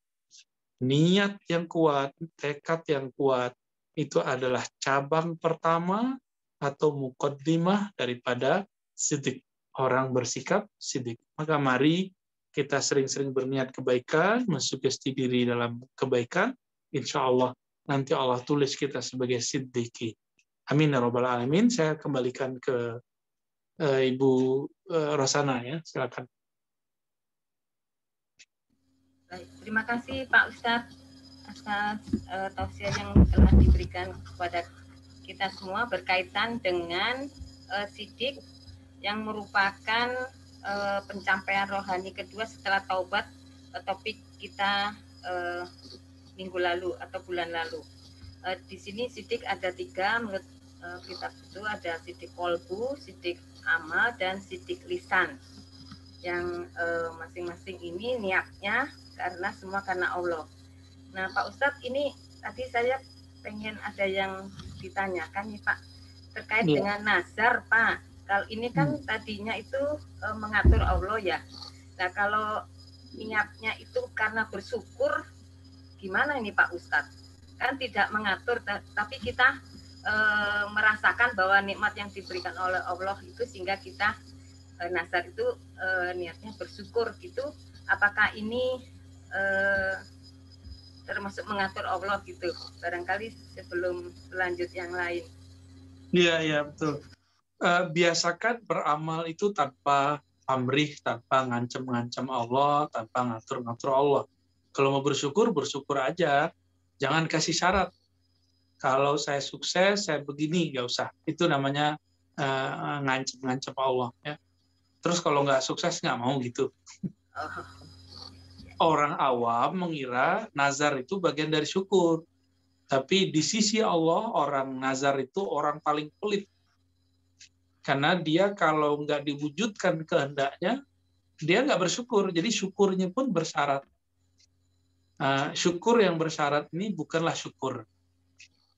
Niat yang kuat, tekad yang kuat, itu adalah cabang pertama atau muqaddimah daripada sidq. Orang bersikap sidq. Maka mari kita sering-sering berniat kebaikan, mensugesti diri dalam kebaikan, insya Allah nanti Allah tulis kita sebagai siddiqi. Amin ya rabbal alamin. Saya kembalikan ke Ibu Rosana ya, silakan. Baik, terima kasih Pak Ustadz atas tausiah yang telah diberikan kepada kita semua berkaitan dengan sidik yang merupakan pencapaian rohani kedua setelah taubat, topik kita minggu lalu atau bulan lalu. Di sini sidik ada 3 menurut kitab itu, ada sidik kolbu, sidik amal, dan sidik lisan. Yang masing-masing ini niatnya karena semua karena Allah. Nah Pak Ustadz, ini tadi saya pengen ada yang ditanyakan nih Pak, terkait dengan nazar Pak. Kalau ini kan tadinya itu mengatur Allah ya. Nah kalau niatnya itu karena bersyukur, gimana ini Pak Ustadz? Kan tidak mengatur, tapi kita merasakan bahwa nikmat yang diberikan oleh Allah itu sehingga kita nazar itu niatnya bersyukur gitu. Apakah ini termasuk mengatur Allah gitu? Barangkali sebelum lanjut yang lain. Iya betul. Biasakan beramal itu tanpa pamrih, tanpa ngancem-ngancem Allah, tanpa ngatur-ngatur Allah. Kalau mau bersyukur, bersyukur aja. Jangan kasih syarat. Kalau saya sukses, saya begini, nggak usah. Itu namanya ngancem-ngancem Allah. Ya. Terus kalau nggak sukses, nggak mau gitu. Orang awam mengira nazar itu bagian dari syukur. Tapi di sisi Allah, orang nazar itu orang paling pelit. Karena dia kalau nggak diwujudkan kehendaknya, dia nggak bersyukur. Jadi syukurnya pun bersyarat. Syukur yang bersyarat ini bukanlah syukur.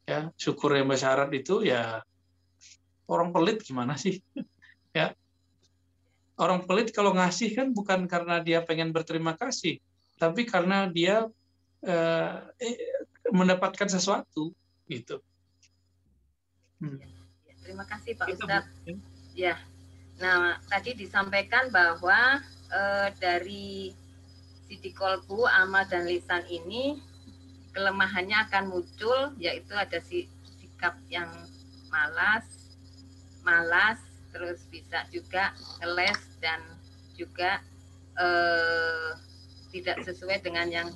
Ya, syukur yang bersyarat itu ya orang pelit gimana sih? Ya, orang pelit kalau ngasih kan bukan karena dia pengen berterima kasih, tapi karena dia mendapatkan sesuatu gitu. Ya, terima kasih Pak Ustadz. Ya, nah tadi disampaikan bahwa dari sidik kolbu, amal dan lisan ini kelemahannya akan muncul, yaitu ada sikap yang malas, terus bisa juga ngeles dan juga tidak sesuai dengan yang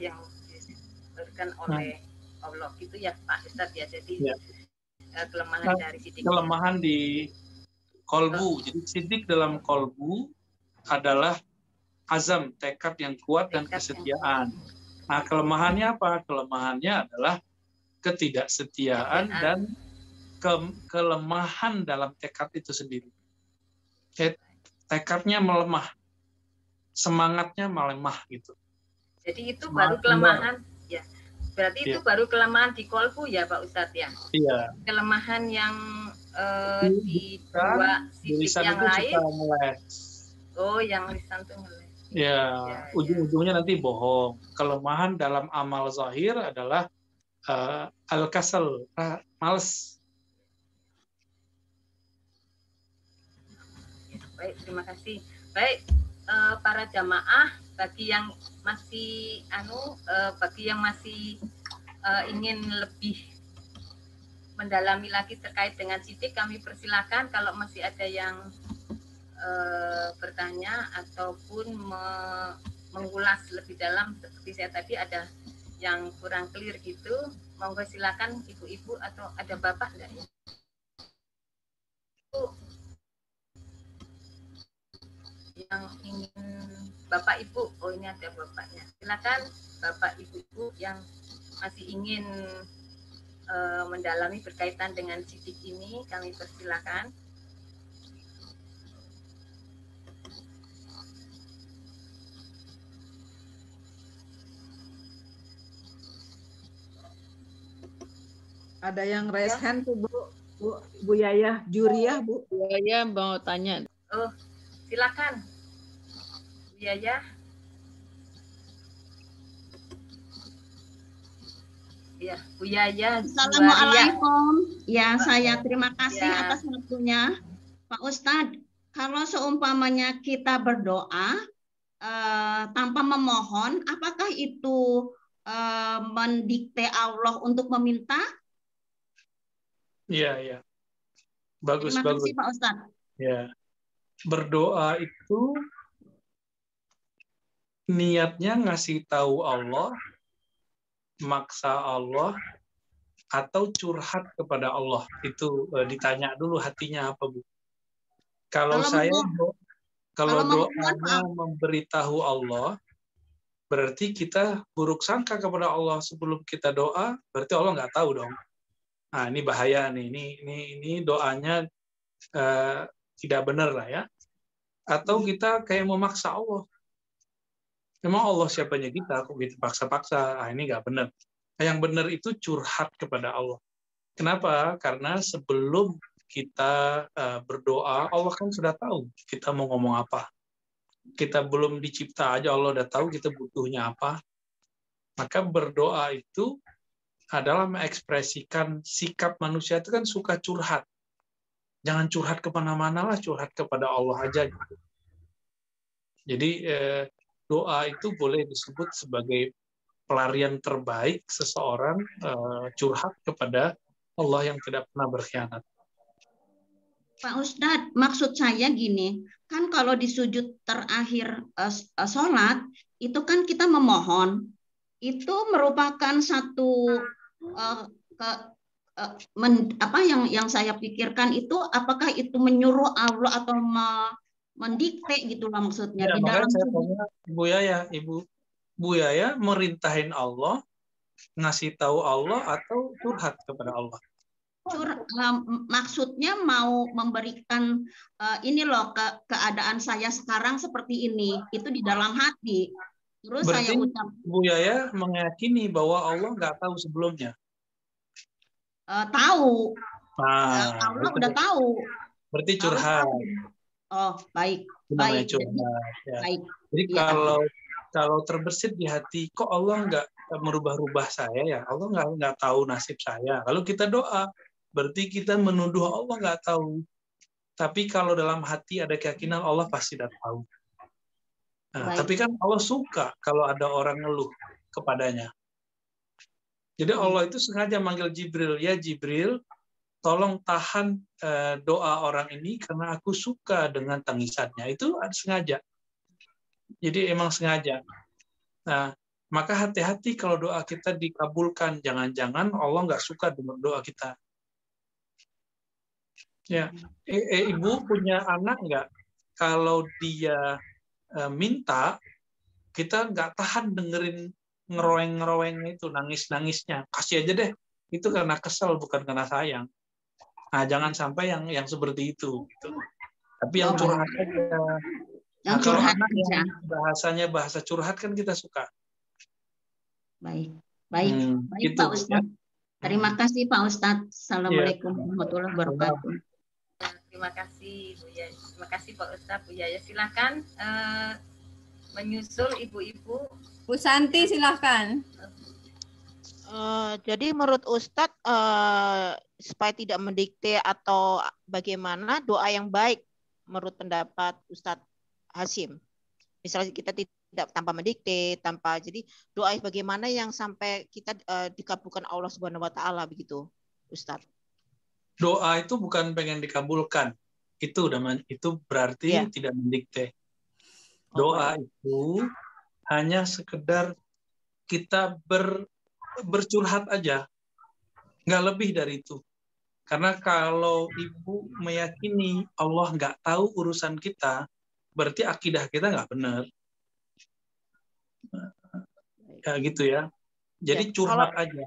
yang diberikan oleh Allah gitu ya Pak Ustadz ya. Jadi kelemahan dari sidik. Kelemahan di kolbu. Jadi sidik dalam kolbu adalah azam, tekad yang kuat dan kesetiaan. Nah, kelemahannya apa? Kelemahannya adalah ketidaksetiaan dan kelemahan dalam tekad itu sendiri. Tekadnya melemah, semangatnya melemah gitu. Jadi itu baru kelemahan, ya. Berarti itu baru kelemahan di kolbu ya Pak Ustadz ya? Iya. Kelemahan yang di dua sisi yang lain. Oh, yang lisan itu ngeles. Ya, ujung-ujungnya nanti bohong. Kelemahan dalam amal zahir adalah al-kasal, males. Baik, terima kasih. Baik, para jamaah, bagi yang masih ingin lebih mendalami lagi terkait dengan sidik, kami persilakan kalau masih ada yang bertanya ataupun mengulas lebih dalam seperti saya tadi ada yang kurang clear gitu, monggo silakan ibu-ibu atau ada bapak enggak ya? Yang ingin bapak ibu, oh ini ada bapaknya, silakan bapak ibu yang masih ingin mendalami berkaitan dengan sidik ini, kami persilakan. Ada yang raise hand tuh, Bu Yaya, Juriah, Bu. Bu Yaya mau tanya. Oh, silakan. Bu Yaya. Ya, Bu Yaya. Assalamualaikum. Ya, saya terima kasih Ya. atas waktunya. Pak Ustadz, kalau seumpamanya kita berdoa tanpa memohon, apakah itu mendikte Allah untuk meminta? Iya, iya. Bagus, Terima bagus. kasih Pak Ustadz. Ya. Berdoa itu niatnya ngasih tahu Allah, maksa Allah, atau curhat kepada Allah. Itu ditanya dulu hatinya apa, Bu. Kalau doanya memberitahu Allah, berarti kita buruk sangka kepada Allah sebelum kita doa, berarti Allah nggak tahu dong. Nah, ini bahaya nih. Ini doanya tidak benar lah ya. Atau kita kayak memaksa Allah. Memang Allah siapanya kita, kok kita paksa-paksa. Ini nggak benar. Yang benar itu curhat kepada Allah. Kenapa? Karena sebelum kita berdoa, Allah kan sudah tahu kita mau ngomong apa. Kita belum dicipta aja, Allah udah tahu kita butuhnya apa. Maka berdoa itu adalah mengekspresikan sikap manusia itu kan suka curhat. Jangan curhat kemana-mana lah, curhat kepada Allah aja. Gitu. Jadi doa itu boleh disebut sebagai pelarian terbaik seseorang curhat kepada Allah yang tidak pernah berkhianat. Pak Ustadz, maksud saya gini, kan kalau di sujud terakhir sholat, itu kan kita memohon, itu merupakan satu apa yang saya pikirkan itu, apakah itu menyuruh Allah atau mendikte gitulah maksudnya. Ya, di dalam saya tanya Bu Yaya merintahin Allah, ngasih tahu Allah atau curhat kepada Allah? Maksudnya mau memberikan ini loh keadaan saya sekarang seperti ini, itu di dalam hati. Terus berarti saya ucap. Bu Yaya meyakini bahwa Allah nggak tahu sebelumnya. Tahu. Allah udah tahu. Berarti curhat. Oh, baik. Namanya curhat. Ya. Baik. Jadi ya. Kalau terbersit di hati, kok Allah nggak merubah-rubah saya ya? Allah nggak tahu nasib saya. Lalu kita doa, berarti kita menuduh Allah nggak tahu. Tapi kalau dalam hati ada keyakinan Allah pasti sudah tahu. Nah, tapi kan Allah suka kalau ada orang ngeluh kepadanya. Jadi Allah itu sengaja manggil Jibril, ya Jibril, tolong tahan doa orang ini karena aku suka dengan tangisannya. Itu sengaja. Jadi emang sengaja. Nah, maka hati-hati kalau doa kita dikabulkan. Jangan-jangan Allah nggak suka dengan doa kita. Ya, Ibu punya anak nggak? Kalau dia minta, kita nggak tahan dengerin ngeroweng itu, nangis-nangisnya. Kasih aja deh. Itu karena kesel, bukan karena sayang. Nah, jangan sampai yang seperti itu. Gitu. Tapi yang curhat aja. Nah, kalau anak yang bahasanya bahasa curhat kan kita suka. Baik. Baik gitu, Pak Ustadz. Ya. Terima kasih Pak Ustadz. Assalamualaikum warahmatullahi wabarakatuh. Terima kasih Bu Yaya. Terima kasih Pak Ustadz. Bu Yaya silakan menyusul ibu-ibu. Bu Santi silakan. Jadi menurut Ustadz supaya tidak mendikte atau bagaimana doa yang baik menurut pendapat Ustadz Hasyim. Misalnya kita tidak tanpa mendikte, jadi doa bagaimana yang sampai kita dikabulkan Allah Subhanahu wa taala begitu, Ustadz. Doa itu bukan pengen dikabulkan. Itu berarti tidak mendikte. Doa itu hanya sekedar kita bercurhat aja. Nggak lebih dari itu. Karena kalau Ibu meyakini Allah nggak tahu urusan kita, berarti akidah kita nggak benar. Ya gitu ya. Jadi curhat aja.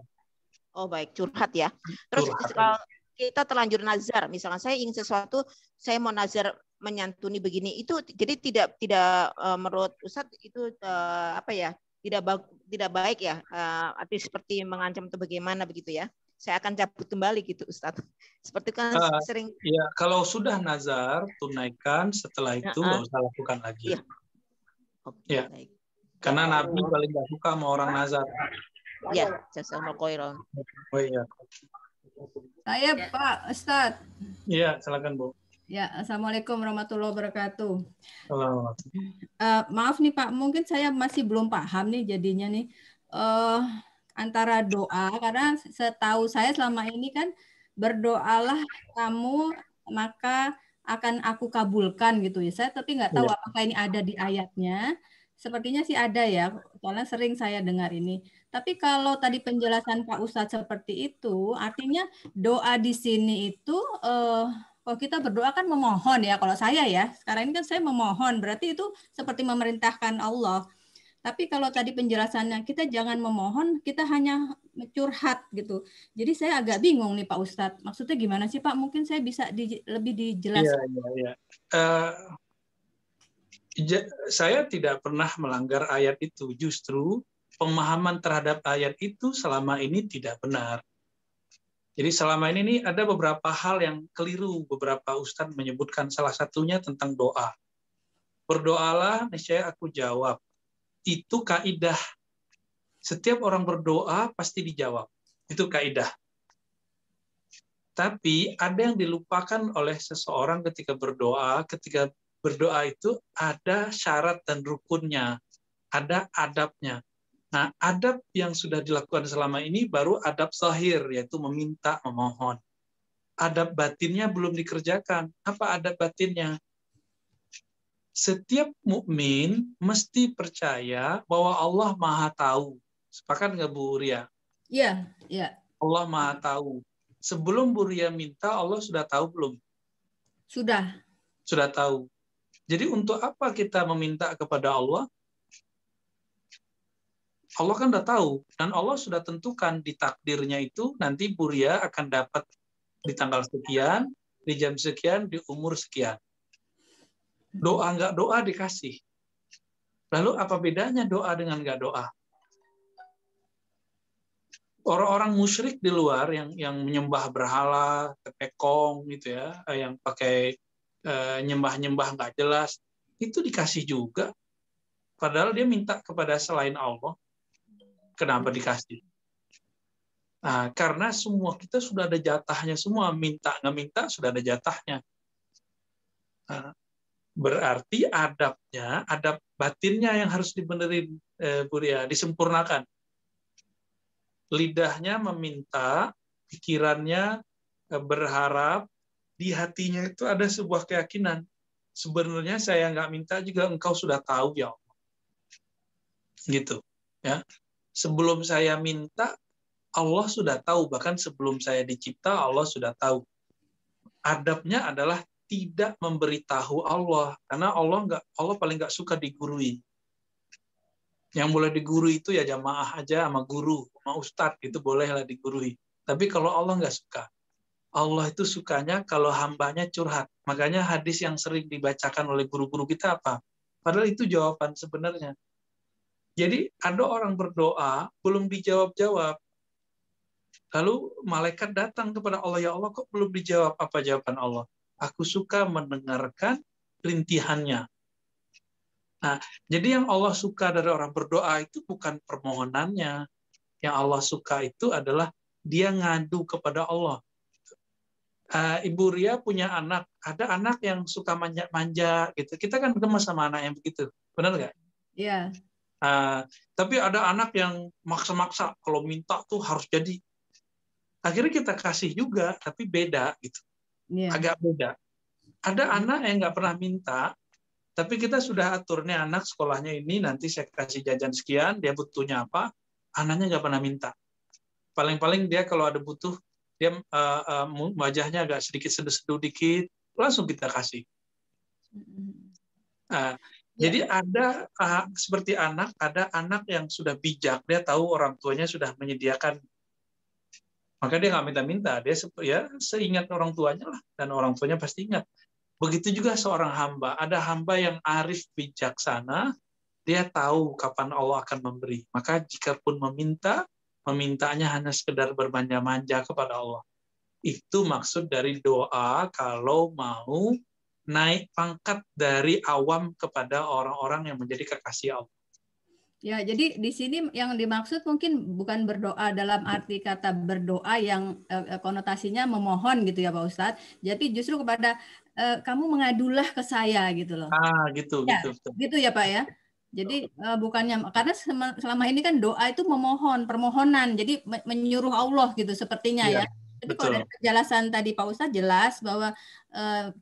Oh baik, curhat ya. Terus kalau kita terlanjur nazar, misalnya saya ingin sesuatu, saya mau nazar menyantuni begini, itu jadi tidak menurut Ustadz itu apa ya? Tidak baik ya, artinya seperti mengancam atau bagaimana begitu ya. saya akan cabut kembali gitu Ustadz. Seperti kan sering. Ya, kalau sudah nazar, tunaikan, setelah itu nggak usah lakukan lagi. Iya. Oke, ya. baik. Karena Nabi paling nggak suka sama orang nazar. Ya, jazakumullah khairan. Oh iya. Saya Pak Ustadz. Iya, silakan Bu. Ya, Assalamualaikum warahmatullahi wabarakatuh. Assalamualaikum. Maaf nih Pak, mungkin saya masih belum paham nih jadinya nih antara doa, karena setahu saya selama ini kan berdoalah kamu maka akan aku kabulkan gitu ya. Saya tapi nggak tahu apakah ini ada di ayatnya. Sepertinya sih ada ya, soalnya sering saya dengar ini. Tapi kalau tadi penjelasan Pak Ustadz seperti itu, artinya doa di sini itu kalau kita berdoa kan memohon ya, kalau saya ya, sekarang ini kan saya memohon, berarti itu seperti memerintahkan Allah. Tapi kalau tadi penjelasannya, kita jangan memohon, kita hanya curhat gitu. Jadi saya agak bingung nih Pak Ustadz, maksudnya gimana sih Pak? Mungkin saya bisa lebih dijelaskan. Iya. Saya tidak pernah melanggar ayat itu, justru pemahaman terhadap ayat itu selama ini tidak benar. Jadi selama ini ada beberapa hal yang keliru. Beberapa ustadz menyebutkan salah satunya tentang doa. Berdoalah, niscaya aku jawab. Itu kaidah. Setiap orang berdoa pasti dijawab. Itu kaidah. Tapi ada yang dilupakan oleh seseorang ketika berdoa. Ketika berdoa itu ada syarat dan rukunnya. Ada adabnya. Nah, adab yang sudah dilakukan selama ini baru adab zahir, yaitu meminta, memohon. Adab batinnya belum dikerjakan. Apa adab batinnya? Setiap mukmin mesti percaya bahwa Allah Maha Tahu. Sepakat nggak Bu Ria? Iya. Allah Maha Tahu. Sebelum Bu Ria minta, Allah sudah tahu belum? Sudah tahu. Jadi untuk apa kita meminta kepada Allah? Allah kan udah tahu, dan Allah sudah tentukan di takdirnya itu nanti Bu Ria akan dapat di tanggal sekian, di jam sekian, di umur sekian. Doa nggak doa dikasih. Lalu apa bedanya doa dengan nggak doa? Orang-orang musyrik di luar yang menyembah berhala, tepekong gitu ya, yang pakai nyembah-nyembah nggak jelas, itu dikasih juga. Padahal dia minta kepada selain Allah. Kenapa dikasih? Nah, karena semua kita sudah ada jatahnya semua. Minta nggak minta sudah ada jatahnya. Nah, berarti adab batinnya yang harus dibenerin, Bu Ria, disempurnakan. Lidahnya meminta, pikirannya berharap, di hatinya itu ada sebuah keyakinan. Sebenarnya saya nggak minta juga engkau sudah tahu ya Allah. Gitu. Ya. Sebelum saya minta, Allah sudah tahu. Bahkan sebelum saya dicipta, Allah sudah tahu. Adabnya adalah tidak memberitahu Allah. Karena Allah paling nggak suka digurui. Yang boleh digurui itu ya jamaah aja sama guru, sama ustadz, itu bolehlah digurui. Tapi kalau Allah nggak suka. Allah itu sukanya kalau hambanya curhat. Makanya hadis yang sering dibacakan oleh guru-guru kita apa? Padahal itu jawaban sebenarnya. Jadi ada orang berdoa, belum dijawab-jawab. Lalu malaikat datang kepada Allah, ya Allah kok belum dijawab? Apa jawaban Allah? Aku suka mendengarkan rintihannya. Nah, jadi yang Allah suka dari orang berdoa itu bukan permohonannya. Yang Allah suka itu adalah dia ngadu kepada Allah. Ibu Ria punya anak, ada anak yang suka manja-manja gitu. Kita kan gemes sama anak yang begitu, benar nggak? Iya. Tapi ada anak yang maksa-maksa, kalau minta tuh harus jadi. Akhirnya kita kasih juga, tapi beda gitu. Yeah. Agak beda. Ada anak yang nggak pernah minta, tapi kita sudah aturnya anak sekolahnya ini, nanti saya kasih jajan sekian, dia butuhnya apa, anaknya nggak pernah minta. Paling-paling dia kalau ada butuh, dia wajahnya agak sedikit seduh-seduh dikit, langsung kita kasih. Jadi ada seperti ada anak yang sudah bijak, dia tahu orang tuanya sudah menyediakan, maka dia nggak minta-minta, dia ya seingat orang tuanya lah, dan orang tuanya pasti ingat. Begitu juga seorang hamba, ada hamba yang arif bijaksana, dia tahu kapan Allah akan memberi, maka jika pun meminta, memintanya hanya sekedar bermanja-manja kepada Allah. Itu maksud dari doa kalau mau naik pangkat dari awam kepada orang-orang yang menjadi kekasih Allah. Ya, jadi di sini yang dimaksud mungkin bukan berdoa dalam arti kata berdoa yang konotasinya memohon gitu ya Pak Ustadz. Jadi justru kepada kamu mengadulah ke saya gitu loh. Gitu, ya, gitu. Gitu ya Pak ya. Jadi bukannya, karena selama ini kan doa itu memohon, permohonan. Jadi menyuruh Allah gitu sepertinya ya. Tapi kalau dari penjelasan tadi Pak Ustadz jelas bahwa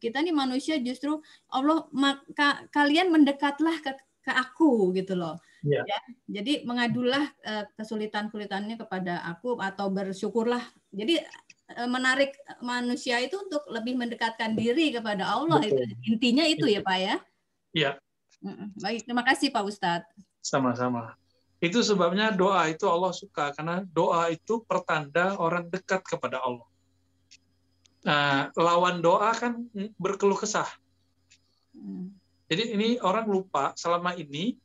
kita nih manusia justru Allah, maka kalian mendekatlah ke aku gitu loh. Ya, jadi mengadulah kesulitan-kesulitannya kepada aku atau bersyukurlah. Jadi menarik manusia itu untuk lebih mendekatkan diri kepada Allah. Itu, intinya itu ya Pak ya. Iya. Baik, terima kasih Pak Ustadz. Sama-sama. Itu sebabnya doa itu Allah suka, karena doa itu pertanda orang dekat kepada Allah. Nah, lawan doa kan berkeluh kesah. Jadi ini orang lupa selama ini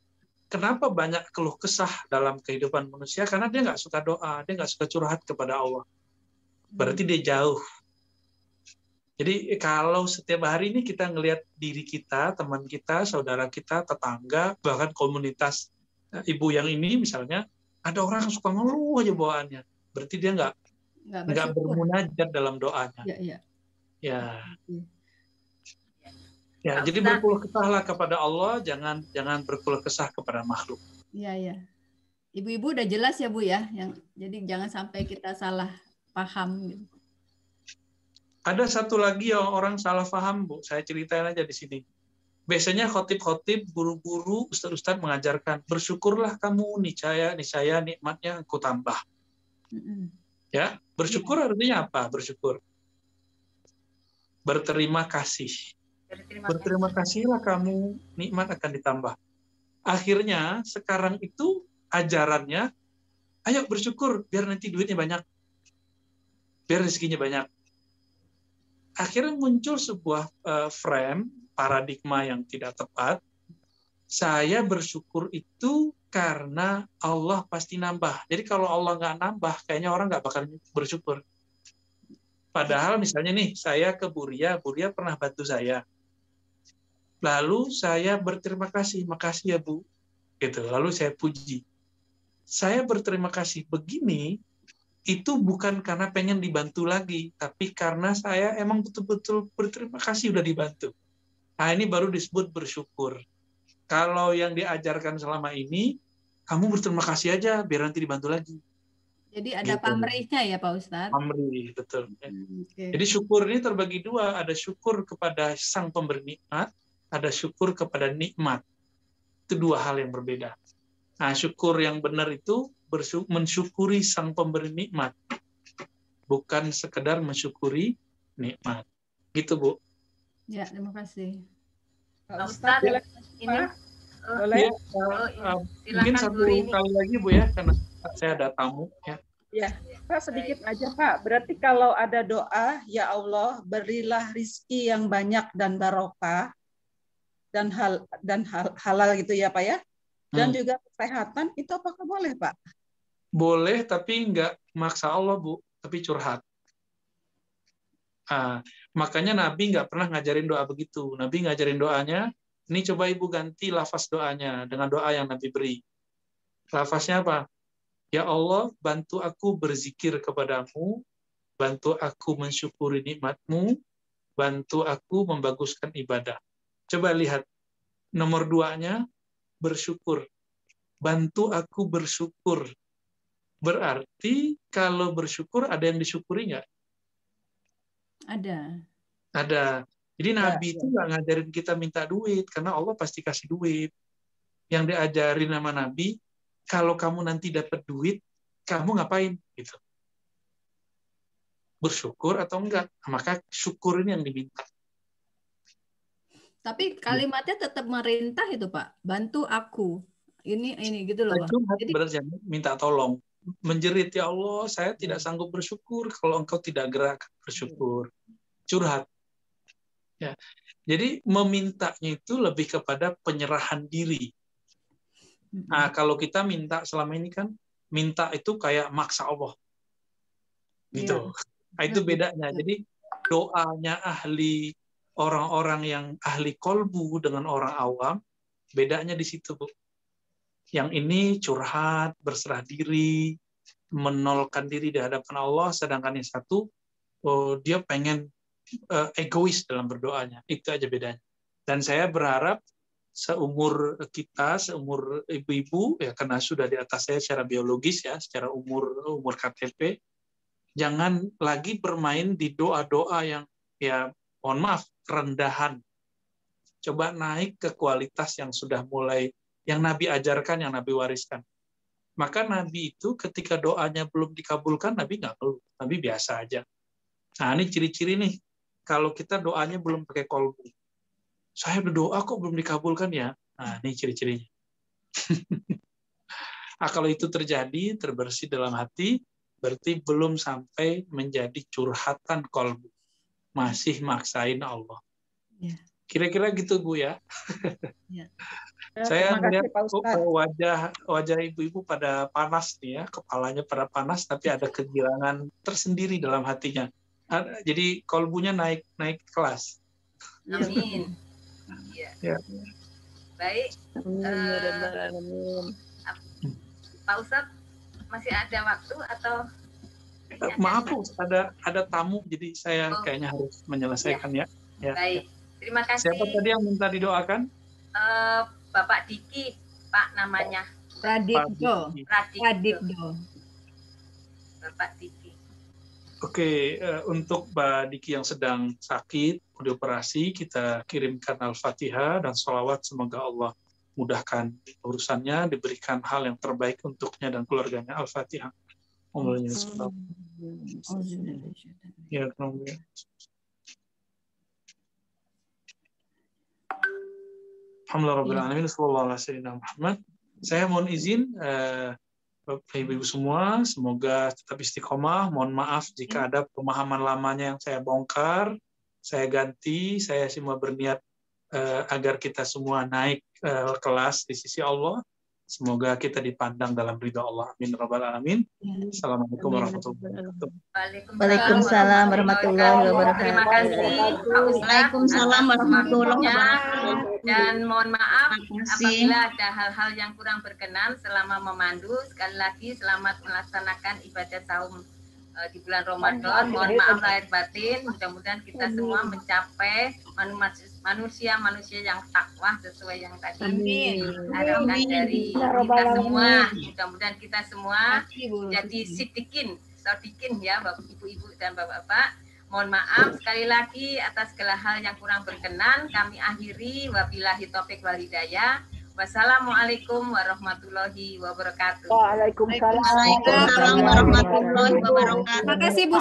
kenapa banyak keluh kesah dalam kehidupan manusia, karena dia nggak suka doa, dia nggak suka curhat kepada Allah. Berarti dia jauh. Jadi kalau setiap hari ini kita ngelihat diri kita, teman kita, saudara kita, tetangga, bahkan komunitas ibu yang ini misalnya, ada orang yang suka ngeluh aja bawaannya. Berarti dia nggak bermunajat dalam doanya. Ya, jadi berkeluh kesahlah kepada Allah, jangan berkeluh kesah kepada makhluk. Iya. Ibu-ibu udah jelas ya Bu ya, jadi jangan sampai kita salah paham gitu. Ada satu lagi yang orang salah paham, Bu. Saya ceritain aja di sini. Biasanya khotib-khotib, guru-guru, ustaz-ustaz mengajarkan, bersyukurlah kamu, niscaya nikmatnya aku tambah. Ya, bersyukur artinya apa? Bersyukur. Berterima kasih. Berterima kasihlah kamu, nikmat akan ditambah. Akhirnya sekarang itu ajarannya, ayo bersyukur biar nanti duitnya banyak, biar rezekinya banyak. Akhirnya muncul sebuah frame, paradigma yang tidak tepat. Saya bersyukur itu karena Allah pasti nambah. Jadi kalau Allah nggak nambah, kayaknya orang nggak bakal bersyukur. Padahal misalnya nih, saya ke Buria pernah bantu saya. Lalu saya berterima kasih, makasih ya Bu. Gitu. Lalu saya puji. Saya berterima kasih begini, itu bukan karena pengen dibantu lagi, tapi karena saya emang betul-betul berterima kasih udah dibantu. Nah, ini baru disebut bersyukur. Kalau yang diajarkan selama ini, kamu berterima kasih aja, biar nanti dibantu lagi. Jadi ada pamrihnya ya Pak Ustadz? Pamrih, betul. Jadi syukur ini terbagi dua, ada syukur kepada sang pemberi nikmat, ada syukur kepada nikmat. Itu dua hal yang berbeda. Nah, syukur yang benar itu mensyukuri sang pemberi nikmat, bukan sekedar mensyukuri nikmat. Gitu, Bu. Ya, terima kasih. Pak Ustadz, ini boleh? Mungkin satu kali lagi, Bu ya, karena saya ada tamu. Ya, Pak, sedikit aja Pak. Berarti kalau ada doa, ya Allah, berilah rizki yang banyak dan barokah dan halal gitu ya Pak ya. Dan juga kesehatan, itu apakah boleh Pak? Boleh, tapi nggak maksa Allah, Bu, tapi curhat. Makanya Nabi nggak pernah ngajarin doa begitu. Nabi ngajarin doanya, ini coba Ibu ganti lafaz doanya dengan doa yang Nabi beri. Lafaznya apa? Ya Allah, bantu aku berzikir kepadamu, bantu aku mensyukuri nikmat-Mu, bantu aku membaguskan ibadah. Coba lihat, nomor 2-nya, bersyukur. Bantu aku bersyukur. Berarti kalau bersyukur ada yang disyukuri nggak? Ada. Jadi Nabi itu nggak ngajarin kita minta duit, karena Allah pasti kasih duit. Yang diajarin sama Nabi, kalau kamu nanti dapat duit, kamu ngapain? Gitu. Bersyukur atau enggak? Maka syukur ini yang diminta. Tapi kalimatnya tetap merintah itu Pak, bantu aku. Ini gitu loh Pak. Jadi berarti minta tolong. Menjerit, ya Allah, saya tidak sanggup bersyukur kalau engkau tidak gerak bersyukur. Curhat. Ya. Jadi memintanya itu lebih kepada penyerahan diri. Nah, kalau kita minta selama ini kan, minta itu kayak maksa Allah. Gitu. Nah, itu bedanya. Jadi doanya orang-orang yang ahli kolbu dengan orang awam, bedanya di situ, Bu. Yang ini curhat, berserah diri, menolkan diri di hadapan Allah, sedangkan yang satu dia pengen egois dalam berdoanya. Itu aja bedanya. Dan saya berharap seumur kita, seumur ibu-ibu, ya karena sudah di atas saya secara biologis ya, secara umur KTP, jangan lagi bermain di doa-doa yang ya mohon maaf rendahan. Coba naik ke kualitas yang sudah mulai, yang Nabi ajarkan, yang Nabi wariskan. Maka Nabi itu ketika doanya belum dikabulkan, Nabi nggak keluh, Nabi biasa aja. Nah ini ciri-ciri nih, kalau kita doanya belum pakai kolbu. Saya berdoa kok belum dikabulkan ya. Nah, ini ciri-cirinya. Nah, kalau itu terjadi, terbersih dalam hati, berarti belum sampai menjadi curhatan kolbu. Masih maksain Allah. Ya. Kira-kira gitu, Bu ya. Ya. Saya melihat wajah ibu-ibu pada panas nih ya, kepalanya pada panas, tapi ada kegirangan tersendiri dalam hatinya. Jadi kolbunya naik kelas. Amin. Ya. Baik, Pak Ustadz masih ada waktu atau? Maaf, ada tamu, jadi saya kayaknya harus menyelesaikan ya. Baik, terima kasih. Siapa tadi yang minta didoakan? Bapak Diki, Pak namanya. Pradikdo. Bapak Diki. Oke, untuk Mbak Diki yang sedang sakit, dioperasi, kita kirimkan Al-Fatihah dan sholawat semoga Allah mudahkan urusannya, diberikan hal yang terbaik untuknya dan keluarganya. Al-Fatihah. Ya, Alhamdulillah, sallallahu alaihi Muhammad. Saya mohon izin, Bapak Ibu semua, semoga tetap istiqomah. Mohon maaf jika ada pemahaman lamanya yang saya bongkar, saya ganti, saya semua berniat agar kita semua naik kelas di sisi Allah. Semoga kita dipandang dalam ridha Allah. Amin rabbal alamin. Assalamualaikum warahmatullahi wabarakatuh. Waalaikumsalam warahmatullahi wabarakatuh. Terima kasih Pak Ustadz. Waalaikumsalam warahmatullahi wabarakatuh. Dan mohon maaf apabila ada hal-hal yang kurang berkenan selama memandu. Sekali lagi selamat melaksanakan ibadah saum di bulan Ramadan. Mohon maaf lahir batin. Mudah-mudahan kita semua mencapai manusia yang takwa sesuai yang tadi harapan dari kita semua. Mudah-mudahan kita semua jadi sodikin ya Bapak Ibu dan Bapak-bapak. Mohon maaf sekali lagi atas segala hal yang kurang berkenan. Kami akhiri, wabillahi taufik wal hidayah. Wassalamualaikum warahmatullahi wabarakatuh. Waalaikumsalam warahmatullahi wabarakatuh. Terima kasih Bu.